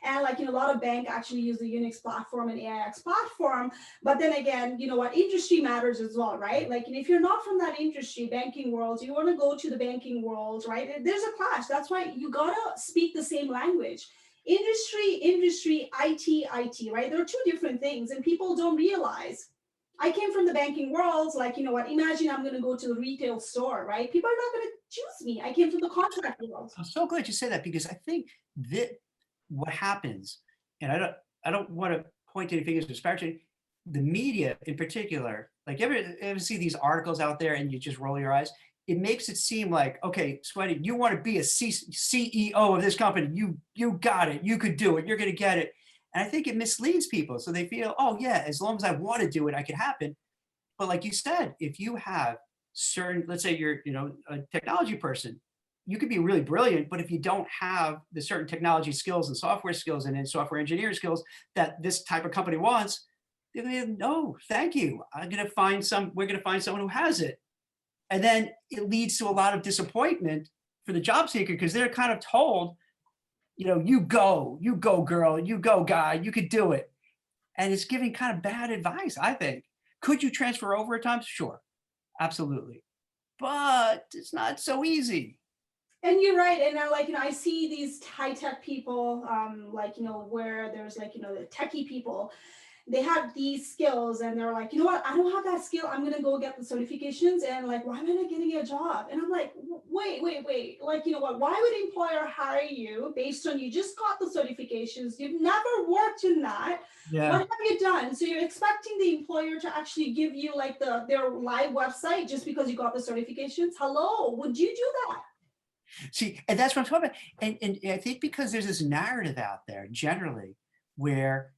And like, a lot of bank actually use the Unix platform and AIX platform. But then again, what, industry matters as well, right? Like, if you're not from that industry, banking world, you want to go to the banking world, right? There's a clash. That's why you got to speak the same language. Industry, IT, right? There are two different things, and people don't realize. I came from the banking world, like, what, imagine I'm going to go to the retail store, right? People are not going to choose me. I came from the contract world. I'm so glad you said that, because I think that what happens, and I don't want to point any fingers, especially the media in particular, like you ever see these articles out there and you just roll your eyes? It makes it seem like, okay, Sweta, you want to be a CEO of this company. You got it. You could do it. You're going to get it. And I think it misleads people. So they feel, oh yeah, as long as I want to do it, I can happen. But like you said, if you have certain, let's say you're, a technology person, you could be really brilliant, but if you don't have the certain technology skills and software skills and then software engineering skills that this type of company wants, they're going to, no, thank you. we're going to find someone who has it. And then it leads to a lot of disappointment for the job seeker, because they're kind of told, you go girl, you go guy, you could do it. And it's giving kind of bad advice, I think. Could you transfer over at times? Sure, absolutely. But it's not so easy. And you're right. And I like, I see these high tech people, like, where there's like, the techie people, they have these skills and they're like, you know what, I don't have that skill. I'm going to go get the certifications and like, why am I not getting a job? And I'm like, wait. Like, you know what, why would an employer hire you based on you just got the certifications? You've never worked in that. Yeah. What have you done? So you're expecting the employer to actually give you like their live website just because you got the certifications? Hello, would you do that? See, and that's what I'm talking about. And I think because there's this narrative out there generally where,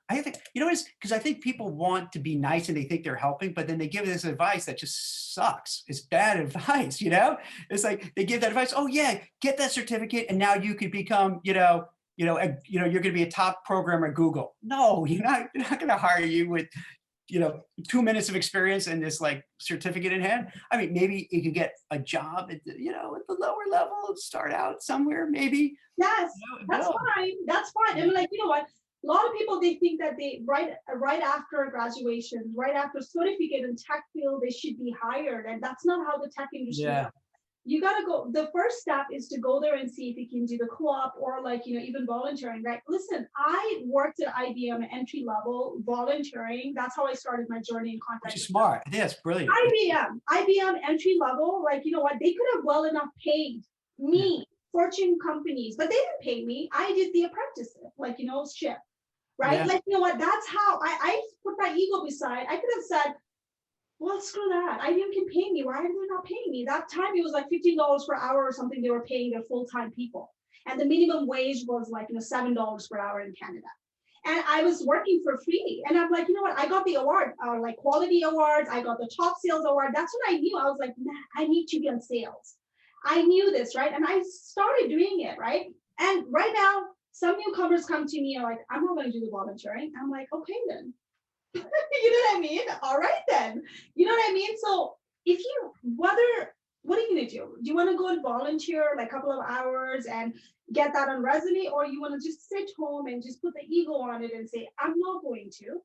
I think, what it is? Because I think people want to be nice and they think they're helping, but then they give this advice that just sucks. It's bad advice, It's like they give that advice, oh yeah, get that certificate and now you could become, you're going to be a top programmer at Google. No, they're not going to hire you with 2 minutes of experience and this like certificate in hand. I mean, maybe you could get a job at the, at the lower level, start out somewhere, maybe. Yes, that's fine. That's fine. I mean, like, you know what? A lot of people, they think that they right after graduation, right after certificate in tech field, they should be hired. And that's not how the tech industry works. You got to go. The first step is to go there and see if you can do the co-op or like, even volunteering, right? Listen, I worked at IBM entry level volunteering. That's how I started my journey in contact. Which is smart. I think that's brilliant. IBM entry level, like, you know what? They could have well enough paid me, Fortune companies, but they didn't pay me. I did the apprenticeship, like, ship, right? Yeah. Like, that's how I put my ego beside. I could have said, well, screw that. IBM can pay me. Why are they not paying me? That time it was like $15 per hour or something. They were paying their full-time people. And the minimum wage was like, $7 per hour in Canada. And I was working for free. And I'm like, you know what? I got the award, like quality awards. I got the top sales award. That's what I knew. I was like, man, I need to be on sales. I knew this, right? And I started doing it, right? And right now, some newcomers come to me and are like, I'm not going to do the volunteering. I'm like, okay, then. You know what I mean? All right, then. You know what I mean? So if you, what are you going to do? Do you want to go and volunteer like a couple of hours and get that on resume? Or you want to just sit home and just put the ego on it and say, I'm not going to.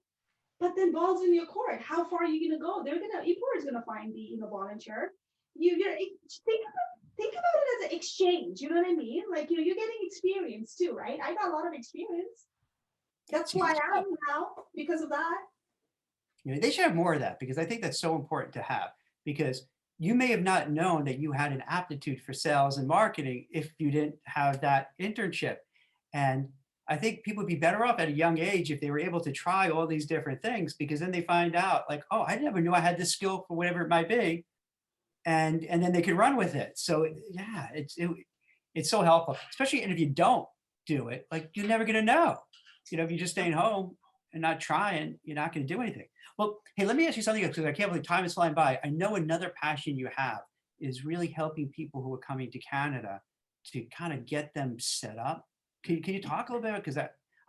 But then balls in your court. How far are you going to go? Employer's going to find the volunteer. You're think about it as an exchange. You know what I mean? Like, you're getting experience too, right? I got a lot of experience. That's why I am now, because of that. They should have more of that, because I think that's so important to have, because you may have not known that you had an aptitude for sales and marketing if you didn't have that internship. And I think people would be better off at a young age if they were able to try all these different things, because then they find out like, oh, I never knew I had this skill for whatever it might be. And then they can run with it. So yeah, it's so helpful, especially, and if you don't do it, like, you're never going to know. If you're just staying home and not trying, you're not going to do anything. Well, hey, let me ask you something else, because I can't believe time is flying by. I know another passion you have is really helping people who are coming to Canada to kind of get them set up. Can you talk a little bit? Because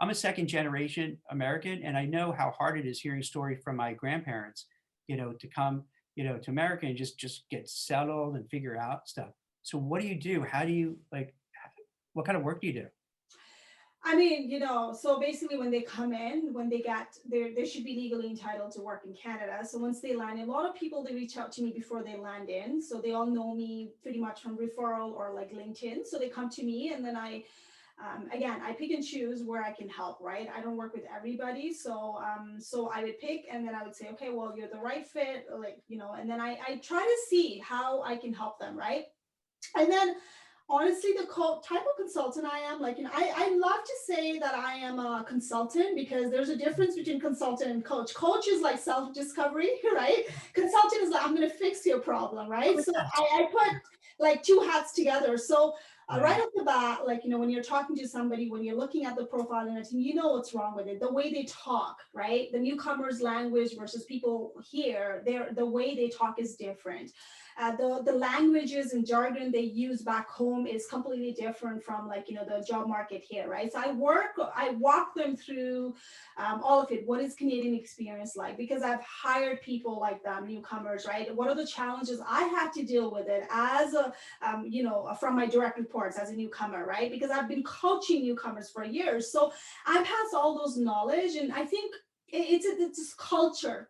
I'm a second generation American, and I know how hard it is hearing stories from my grandparents, to come, to America and just get settled and figure out stuff. So what do you do? How do you, like, what kind of work do you do? I mean, so basically when they come in, when they they should be legally entitled to work in Canada. So once they land in, a lot of people, they reach out to me before they land in. So they all know me pretty much from referral or like LinkedIn. So they come to me, and then I pick and choose where I can help, right? I don't work with everybody. So I would pick, and then I would say, okay, well, you're the right fit, like, and then I try to see how I can help them, right? And then honestly, the type of consultant I am, like, I love to say that I am a consultant, because there's a difference between consultant and coach. Coach is like self-discovery, right? Consultant is like, I'm going to fix your problem, right? So I put like two hats together. So right off the bat, like, when you're talking to somebody, when you're looking at the profile and everything, what's wrong with it. The way they talk, right? The newcomers' language versus people here, the way they talk is different. The languages and jargon they use back home is completely different from, like, the job market here, right? So I walk them through all of it. What is Canadian experience like? Because I've hired people like them, newcomers, right? What are the challenges I have to deal with it as a, from my direct reports as a newcomer, right? Because I've been coaching newcomers for years. So I pass all those knowledge, and I think it's culture.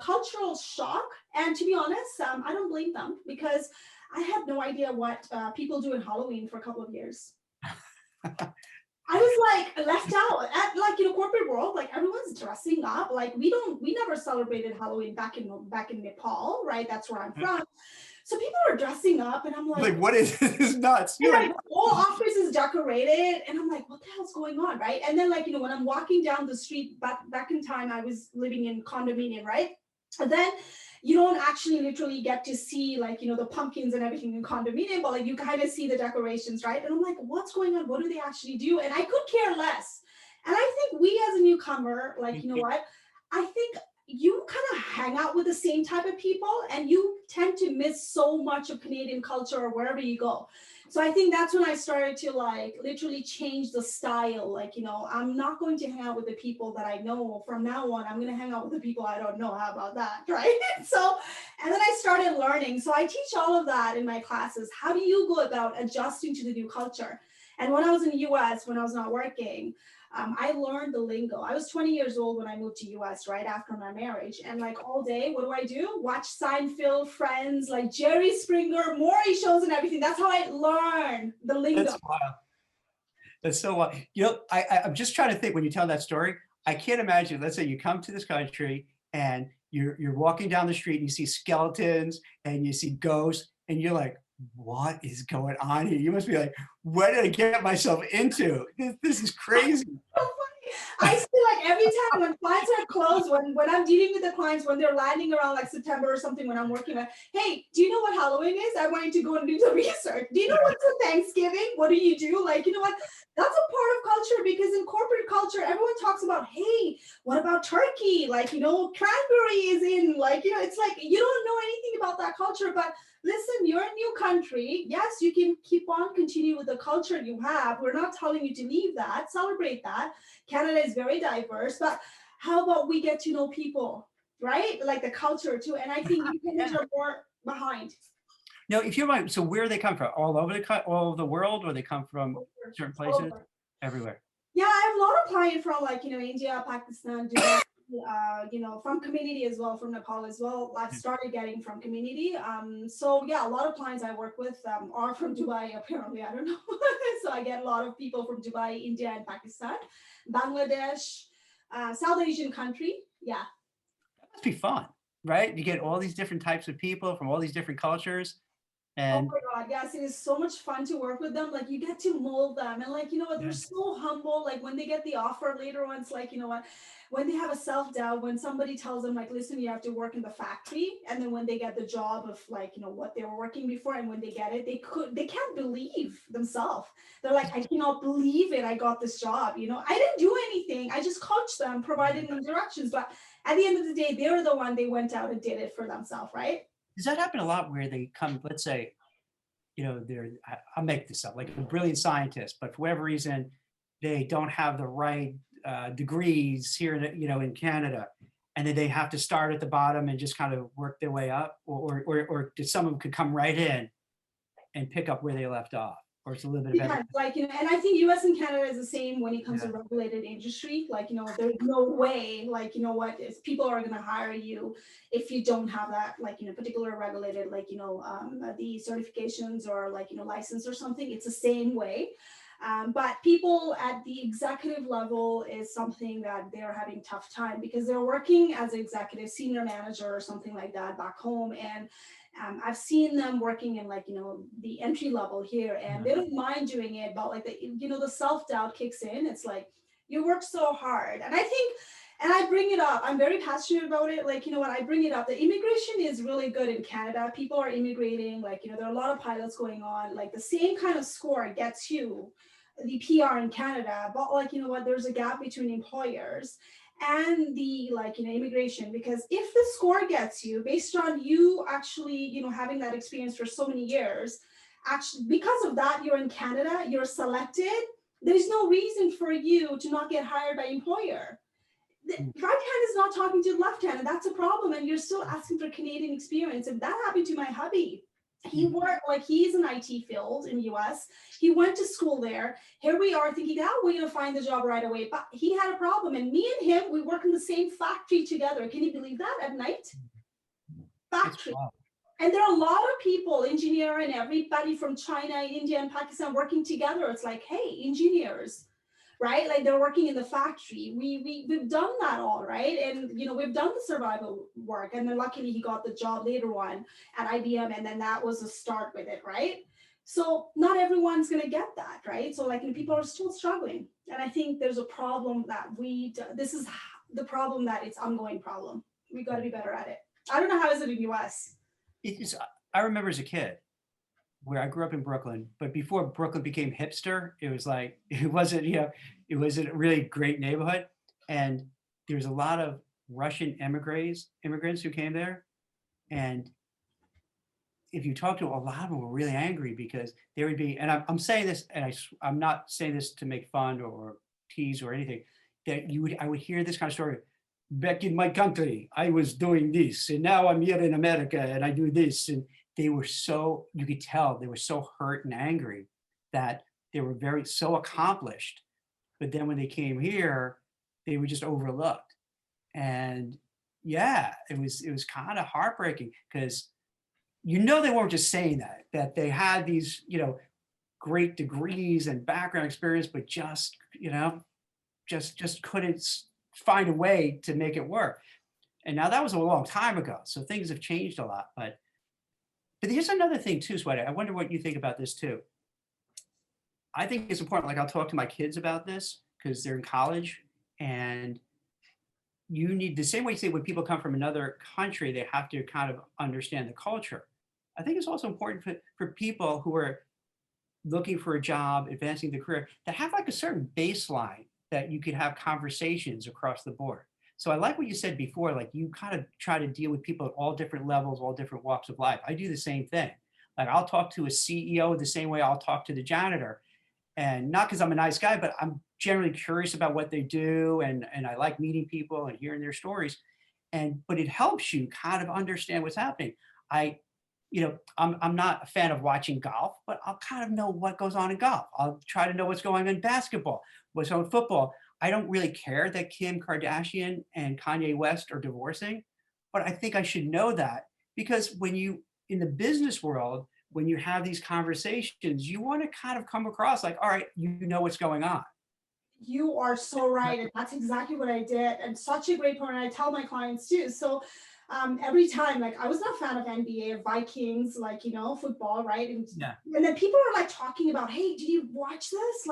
Cultural shock. And to be honest, I don't blame them, because I had no idea what people do in Halloween for a couple of years. I was like left out at like, corporate world, like everyone's dressing up. Like we never celebrated Halloween back in Nepal, right? That's where I'm from. So people are dressing up and I'm like what is this? Is nuts. And like whole office is decorated and I'm like, what the hell's going on, right? And then like, when I'm walking down the street, back in time, I was living in condominium, right? And then you don't actually literally get to see like, the pumpkins and everything in condominium, but like you kind of see the decorations, right? And I'm like, what's going on? What do they actually do? And I could care less. And I think we as a newcomer, like, what? I think you kind of hang out with the same type of people and you tend to miss so much of Canadian culture or wherever you go. So I think that's when I started to like literally change the style. Like, I'm not going to hang out with the people that I know. From now on, I'm going to hang out with the people I don't know. How about that, right? So, and then I started learning. So I teach all of that in my classes. How do you go about adjusting to the new culture? And when I was in the US, when I was not working, I learned the lingo. I was 20 years old when I moved to US right after my marriage. And like all day, what do? Watch Seinfeld, Friends, like Jerry Springer, Maury shows and everything. That's how I learned the lingo. That's wild. That's so wild. I'm just trying to think when you tell that story, I can't imagine, let's say you come to this country and you're walking down the street and you see skeletons and you see ghosts and you're like, what is going on here? You must be like, what did I get myself into? This is crazy. I feel like every time when clients are closed, when I'm dealing with the clients, when they're landing around like September or something, when I'm working with, hey, do you know what Halloween is? I want you to go and do the research. Do you know what's a Thanksgiving? What do you do? Like, what? That's a part of culture because in corporate culture, everyone talks about, hey, what about turkey? Like, cranberry is in, like, it's like, you don't know anything about that culture, but listen, you're a new country. Yes, you can continue with the culture you have. We're not telling you to leave that, celebrate that. Canada is very diverse, but how about we get to know people, right? Like the culture too. And I think you can are more behind. Now, if you mind, so where do they come from? All over the world, or they come from certain places? Everywhere. Yeah, I have a lot of clients from like, India, Pakistan, Dubai, from community as well, from Nepal as well. I've started getting from community. So yeah, a lot of clients I work with are from Dubai, apparently, I don't know. So I get a lot of people from Dubai, India, and Pakistan, Bangladesh, South Asian country. Yeah. That must be fun, right? You get all these different types of people from all these different cultures. And oh my God, yes, it is so much fun to work with them. Like you get to mold them and like, they're so humble. Like when they get the offer later on, it's like, when they have a self-doubt, when somebody tells them like, listen, you have to work in the factory. And then when they get the job of like, what they were working before, and when they get it, they can't believe themselves. They're like, I cannot believe it. I got this job. I didn't do anything. I just coached them, provided them directions. But at the end of the day, they're the one, they went out and did it for themselves, right? Does that happen a lot where they come, let's say, I'll make this up, like a brilliant scientist, but for whatever reason, they don't have the right degrees here, in Canada, and then they have to start at the bottom and just kind of work their way up, or did some of them could come right in and pick up where they left off? Or it's a little bit of everything. Like, and I think US and Canada is the same when it comes to regulated industry. Like, there's no way, like, if people are going to hire you if you don't have that, like, particular regulated, like, the certifications or like, license or something. It's the same way. But people at the executive level is something that they're having tough time because they're working as an executive senior manager or something like that back home. And I've seen them working in like, the entry level here and they don't mind doing it, but like the self-doubt kicks in. It's like, you work so hard. And I think, and I bring it up, I'm very passionate about it. Like, I bring it up. The immigration is really good in Canada. People are immigrating, like, there are a lot of pilots going on, like the same kind of score gets you the PR in Canada, but like, there's a gap between employers and the immigration, because if the score gets you based on you actually, having that experience for so many years, actually, because of that, you're in Canada, you're selected, there's no reason for you to not get hired by employer. The right hand is not talking to the left hand, and that's a problem, and you're still asking for Canadian experience. And that happened to my hubby. He worked, like, he's in IT field in US. He went to school there. Here we are thinking, how are we going to find the job right away? But he had a problem. And me and him, we work in the same factory together. Can you believe that? At night? Factory. And there are a lot of people, engineer and everybody from China, India, and Pakistan working together. It's like, hey, engineers, right? Like they're working in the factory. We've done that all, right? And we've done the survival work. And then luckily he got the job later on at IBM, and then that was a start with it, right? So not everyone's gonna get that, right? So people are still struggling, and I think there's a problem that this is the problem, that it's ongoing problem. We got to be better at it. I don't know how is it in US. I remember as a kid where I grew up in Brooklyn, but before Brooklyn became hipster, it was like, it wasn't a really great neighborhood. And there was a lot of Russian immigrants who came there. And if you talk to a lot of them, were really angry because there would be, and I'm saying this, and I'm not saying this to make fun or tease or anything, that I would hear this kind of story. Back in my country, I was doing this, and now I'm here in America and I do this. And they were you could tell they were so hurt and angry that they were so accomplished. But then when they came here, they were just overlooked. And yeah, it was kind of heartbreaking because they weren't just saying that they had these, great degrees and background experience, but just couldn't find a way to make it work. And now that was a long time ago, so things have changed a lot. But here's another thing too, Sweta. I wonder what you think about this too. I think it's important. Like I'll talk to my kids about this because they're in college, and you need the same way you say when people come from another country, they have to kind of understand the culture. I think it's also important for people who are looking for a job, advancing their career, that have like a certain baseline that you could have conversations across the board. So I like what you said before, like you kind of try to deal with people at all different levels, all different walks of life. I do the same thing. Like I'll talk to a CEO the same way I'll talk to the janitor. And not because I'm a nice guy, but I'm generally curious about what they do. And I like meeting people and hearing their stories. But it helps you kind of understand what's happening. I'm not a fan of watching golf, but I'll kind of know what goes on in golf. I'll try to know what's going on in basketball, what's on in football. I don't really care that Kim Kardashian and Kanye West are divorcing, but I think I should know that because in the business world, when you have these conversations, you want to kind of come across like, all right, you know what's going on. You are so right. And that's exactly what I did. And such a great point. And I tell my clients too. So every time, like I was not a fan of NBA or Vikings, football, right? And then people are like talking about, hey, did you watch this?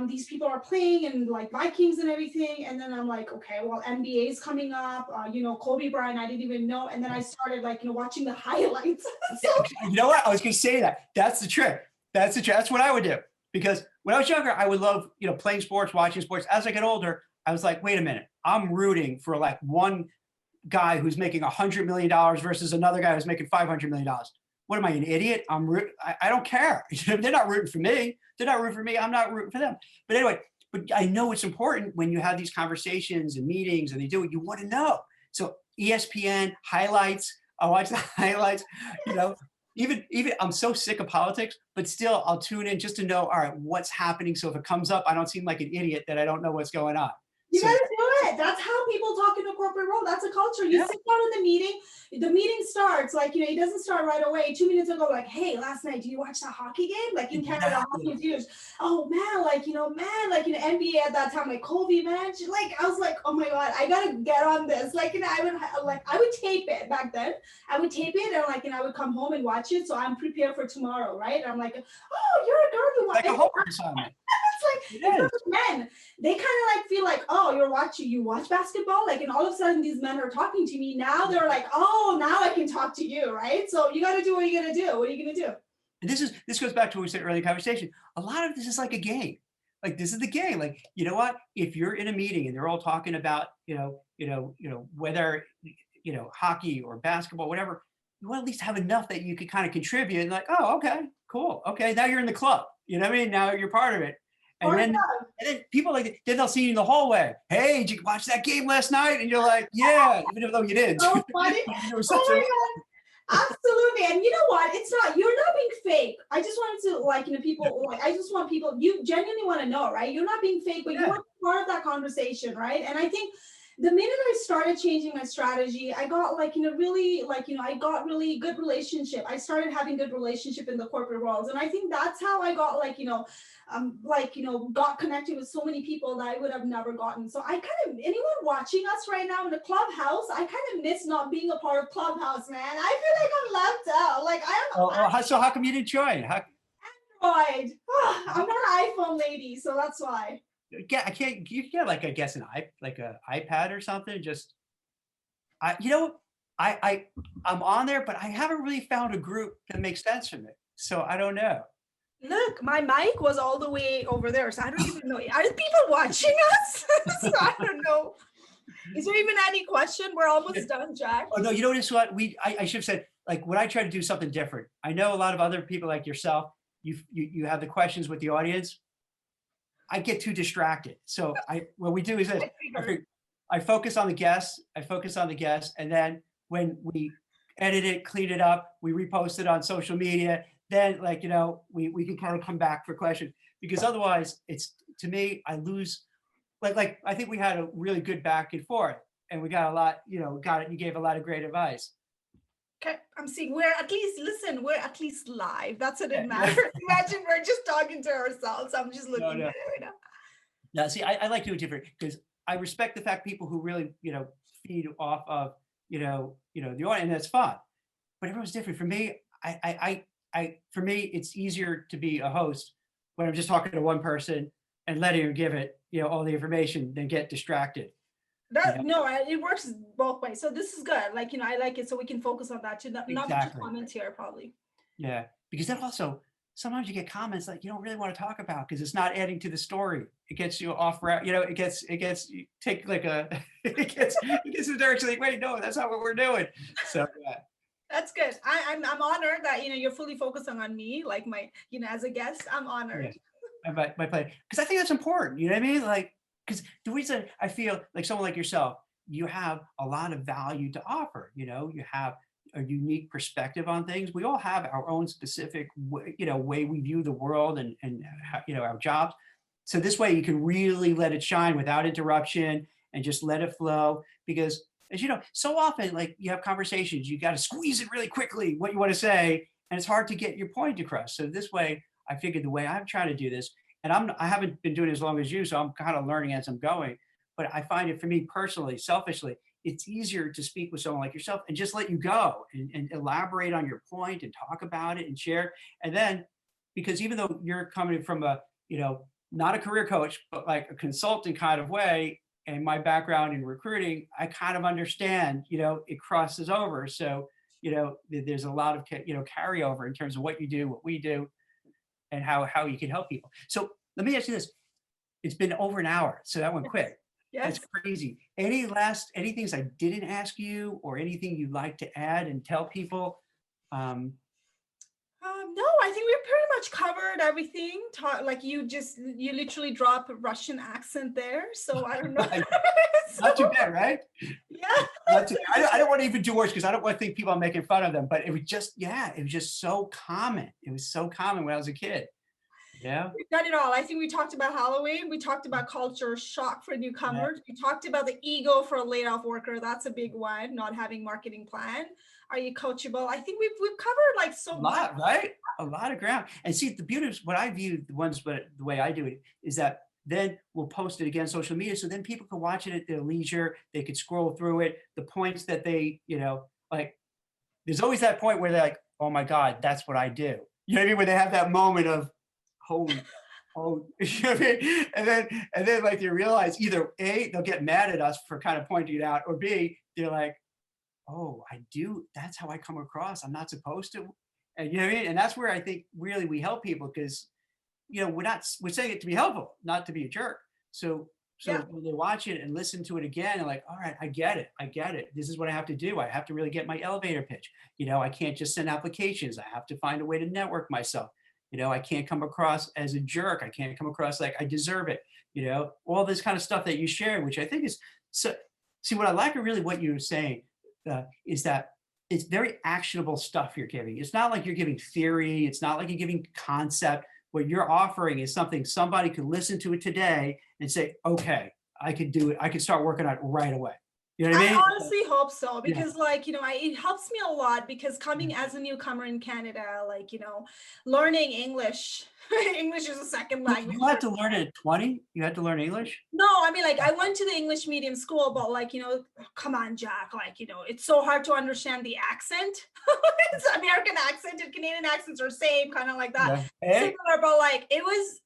These people are playing and like Vikings and everything. And then I'm like, okay, well, NBA is coming up, Kobe Bryant, I didn't even know. And then I started watching the highlights. So, you know what? I was going to say that. That's the trick. That's what I would do. Because when I was younger, I would love, playing sports, watching sports. As I get older, I was like, wait a minute, I'm rooting for like one guy who's making $100 million versus another guy who's making $500 million. What am I, an idiot? I don't care. They're not rooting for me. They're not rooting for me. I'm not rooting for them. But anyway, I know it's important when you have these conversations and meetings and you want to know. So ESPN highlights, I watch the highlights, even I'm so sick of politics, but still I'll tune in just to know, all right, what's happening. So if it comes up, I don't seem like an idiot that I don't know what's going on. You gotta do it. That's how people talk in the corporate world. That's a culture. You sit down in the meeting starts, it doesn't start right away. 2 minutes ago, like, hey, last night, do you watch the hockey game? Like in Canada, hockey is huge. Oh man, NBA at that time, like Kobe, man. I was like, oh my God, I gotta get on this. I would tape it back then. I would tape it and I would come home and watch it. So I'm prepared for tomorrow, right? I'm like, oh, you're a girl who like a homework assignment. Men, they kind of feel like, oh, you watch basketball, and all of a sudden these men are talking to me. Now they're like, oh, now I can talk to you, right? So you got to do what you're gonna do. What are you gonna do? And this goes back to what we said earlier in the conversation. A lot of this is like a game. Like this is the game. Like, you know what? If you're in a meeting and they're all talking about, whether hockey or basketball, whatever, you want to at least have enough that you could kind of contribute. And like, oh, okay, cool, okay, now you're in the club. You know what I mean? Now you're part of it. And then people then they'll see you in the hallway. Hey, did you watch that game last night? And you're like, yeah, even though you didn't. So funny. Oh my God. Absolutely. And you know what? You're not being fake. I just wanted to I just want people, you genuinely want to know, right? You're not being fake, but you want to be part of that conversation, right? And I think the minute I started changing my strategy, I got I got really good relationship. I started having good relationship in the corporate world. And I think that's how I got got connected with so many people that I would have never gotten. So I kind of, anyone watching us right now in the Clubhouse, I kind of miss not being a part of Clubhouse, man. I feel like I'm left out. Like So how come you didn't join? Android. I'm not an iPhone lady, so that's why. Yeah, I can't. You can get like, I guess, an iPad or something. Just I'm on there, but I haven't really found a group that makes sense for me. So I don't know. Look, my mic was all the way over there, so I don't even know. Are people watching us? So I don't know. Is there even any question? We're almost done, Jack. Oh no, you notice what I should have said. Like when I try to do something different, I know a lot of other people like yourself. You have the questions with the audience. I get too distracted. So what we do is this. I focus on the guests. And then when we edit it, clean it up, we repost it on social media. Then we can kind of come back for questions, because otherwise it's, to me, I lose. Like I think we had a really good back and forth, and we got a lot. You gave a lot of great advice. Okay, I'm seeing we're at least live. That's what it matters. Imagine we're just talking to ourselves. I'm just looking at it right now. Now, see, I like to do it different, because I respect the fact people who really, feed off of, the audience, and that's fun. But everyone's different. For me, for me, it's easier to be a host when I'm just talking to one person and letting her give it, all the information, than get distracted. It works both ways. So this is good. I like it, so we can focus on that too. Not just comments here, probably. Yeah, because then also sometimes you get comments that you don't really want to talk about because it's not adding to the story. It gets you off route. It gets you take like a it gets the direction like, wait, no, that's not what we're doing. So yeah. That's good. I'm honored that you're fully focusing on me, like my as a guest. I'm honored. Yeah. My play, because I think that's important. You know what I mean? Like, because the reason I feel like someone like yourself, you have a lot of value to offer. You have a unique perspective on things. We all have our own specific way we view the world and our jobs. So this way you can really let it shine without interruption and just let it flow. Because as you know, so often, like, you have conversations, you got to squeeze it really quickly, what you want to say, and it's hard to get your point across. So this way, I figured the way I'm trying to do this, and I haven't been doing it as long as you, so I'm kind of learning as I'm going. But I find it, for me personally, selfishly, it's easier to speak with someone like yourself and just let you go and elaborate on your point and talk about it and share. And then, because even though you're coming from a, not a career coach, but like a consultant kind of way, and my background in recruiting, I kind of understand, it crosses over. So, there's a lot of, carryover in terms of what you do, what we do, and how you can help people. So let me ask you this. It's been over an hour, so that went quick. Yes. That's crazy. Any things I didn't ask you, or anything you'd like to add and tell people? No, I think we pretty much covered everything. You literally drop a Russian accent there, so I don't know. Not too bad, right? Yeah. I don't want to even do worse, because I don't want to think people are making fun of them. But it was just so common. It was so common when I was a kid. Yeah. We've done it all. I think we talked about Halloween. We talked about culture shock for newcomers. Yeah. We talked about the ego for a laid off worker. That's a big one. Not having marketing plan. Are you coachable? I think we've covered like so much. Right? A lot of ground. And see, the beauty of what I view the way I do it is that then we'll post it again on social media. So then people can watch it at their leisure. They could scroll through it. The points that they, like, there's always that point where they're like, oh my God, that's what I do. You know what I mean? Where they have that moment of, oh, you know what I mean? And then like they realize either A, they'll get mad at us for kind of pointing it out, or B, they're like, oh, I do. That's how I come across. I'm not supposed to. And you know what I mean? And that's where I think really we help people, because, we're saying it to be helpful, not to be a jerk. So when they watch it and listen to it again, they're like, all right, I get it. This is what I have to do. I have to really get my elevator pitch. I can't just send applications. I have to find a way to network myself. I can't come across as a jerk. I can't come across like I deserve it. All this kind of stuff that you share, which I think is so. See, what I like really what you were saying is that it's very actionable stuff you're giving. It's not like you're giving theory. It's not like you're giving concept. What you're offering is something somebody could listen to it today and say, okay, I could do it. I could start working on it right away. You know what I mean? I honestly hope so, because it helps me a lot, because coming as a newcomer in Canada, learning English, English is a second language. You had to learn it at 20? You had to learn English? No, I mean, I went to the English medium school, but come on, Jack, it's so hard to understand the accent. It's American accent and Canadian accents are same, kind of like that. Yeah. Hey. Similar, but it was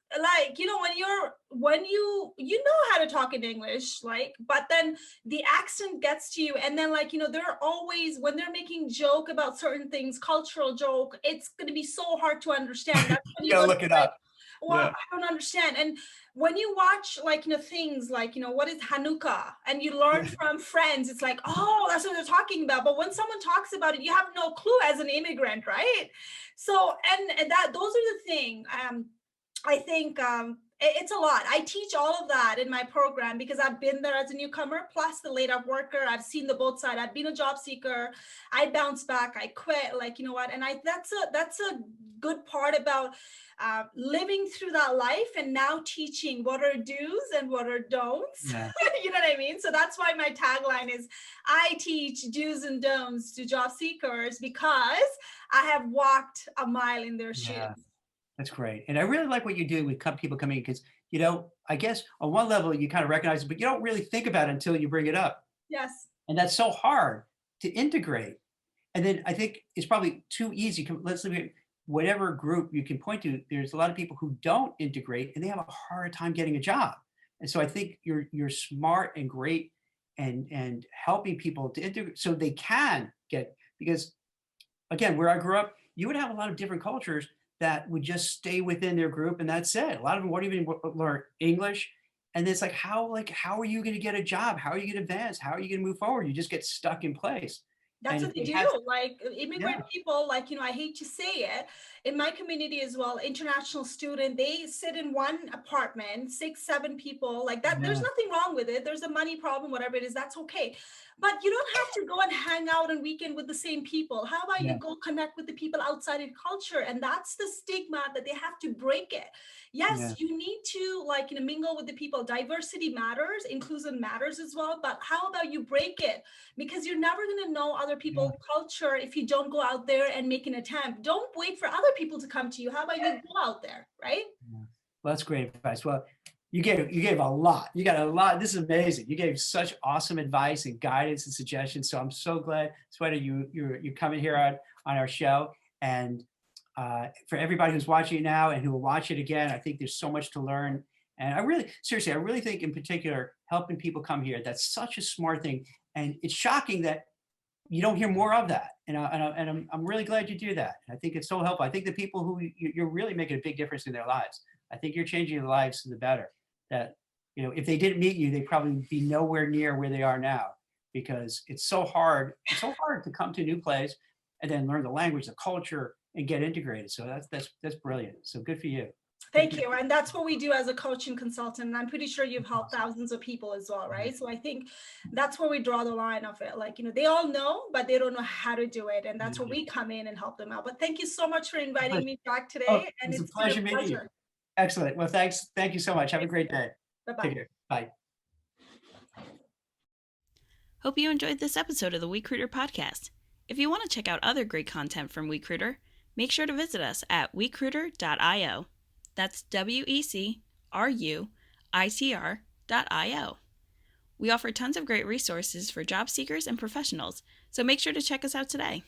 when you know how to talk in English, but then the accent gets to you, and then they're always, when they're making joke about certain things, cultural joke, it's going to be so hard to understand. That's when you gotta look it up. Well, I don't understand. And when you watch things what is Hanukkah, and you learn from friends, it's like, oh, that's what they're talking about. But when someone talks about it, you have no clue as an immigrant, right? So and that those are the thing. I think it's a lot. I teach all of that in my program because I've been there as a newcomer, plus the laid up worker. I've seen the both sides. I've been a job seeker. I bounced back. I quit. And that's a good part about living through that life, and now teaching what are do's and what are don'ts. Yeah. You know what I mean? So that's why my tagline is, I teach do's and don'ts to job seekers, because I have walked a mile in their shoes. That's great. And I really like what you do with people coming in, because, I guess on one level you kind of recognize it, but you don't really think about it until you bring it up. Yes. And that's so hard to integrate. And then I think it's probably too easy. Let's look at whatever group you can point to. There's a lot of people who don't integrate, and they have a harder time getting a job. And so I think you're smart and great and helping people to integrate so they can get, because again, where I grew up, you would have a lot of different cultures that would just stay within their group, and that's it. A lot of them won't even learn English. And it's how are you going to get a job? How are you going to advance? How are you going to move forward? You just get stuck in place. That's what they do. Immigrant people, I hate to say it, in my community as well, international student, they sit in one apartment, 6, 7 people like that. There's nothing wrong with it. There's a money problem, whatever it is, that's okay. But you don't have to go and hang out on weekend with the same people. How about you go connect with the people outside of culture? And that's the stigma that they have to break it. Yes, you need to mingle with the people. Diversity matters, inclusion matters as well. But how about you break it? Because you're never going to know other people's culture if you don't go out there and make an attempt. Don't wait for other people to come to you. How about you go out there, right? Well, that's great advice. Well, you gave a lot. You got a lot. This is amazing. You gave such awesome advice and guidance and suggestions. So I'm so glad, Sweta, you coming here on our show. And for everybody who's watching it now and who will watch it again, I think there's so much to learn. And I really think in particular, helping people come here, that's such a smart thing. And it's shocking that you don't hear more of that. And I'm really glad you do that. And I think it's so helpful. I think the people who you're really making a big difference in their lives. I think you're changing their lives for the better. That, if they didn't meet you, they'd probably be nowhere near where they are now, because it's so hard. It's so hard to come to a new place and then learn the language, the culture, and get integrated. So that's brilliant. So good for you. Thank you. And that's what we do as a coach and consultant. And I'm pretty sure you've helped thousands of people as well, right? So I think that's where we draw the line of it. They all know, but they don't know how to do it. And that's where we come in and help them out. But thank you so much for inviting me back today. And it's a pleasure meeting you. Excellent. Well, thanks. Thank you so much. Have a great day. Bye-bye. Take care. Bye. Hope you enjoyed this episode of the WeCruiter podcast. If you want to check out other great content from WeCruiter, make sure to visit us at wecruiter.io. That's WECRUITR.io. We offer tons of great resources for job seekers and professionals, so make sure to check us out today.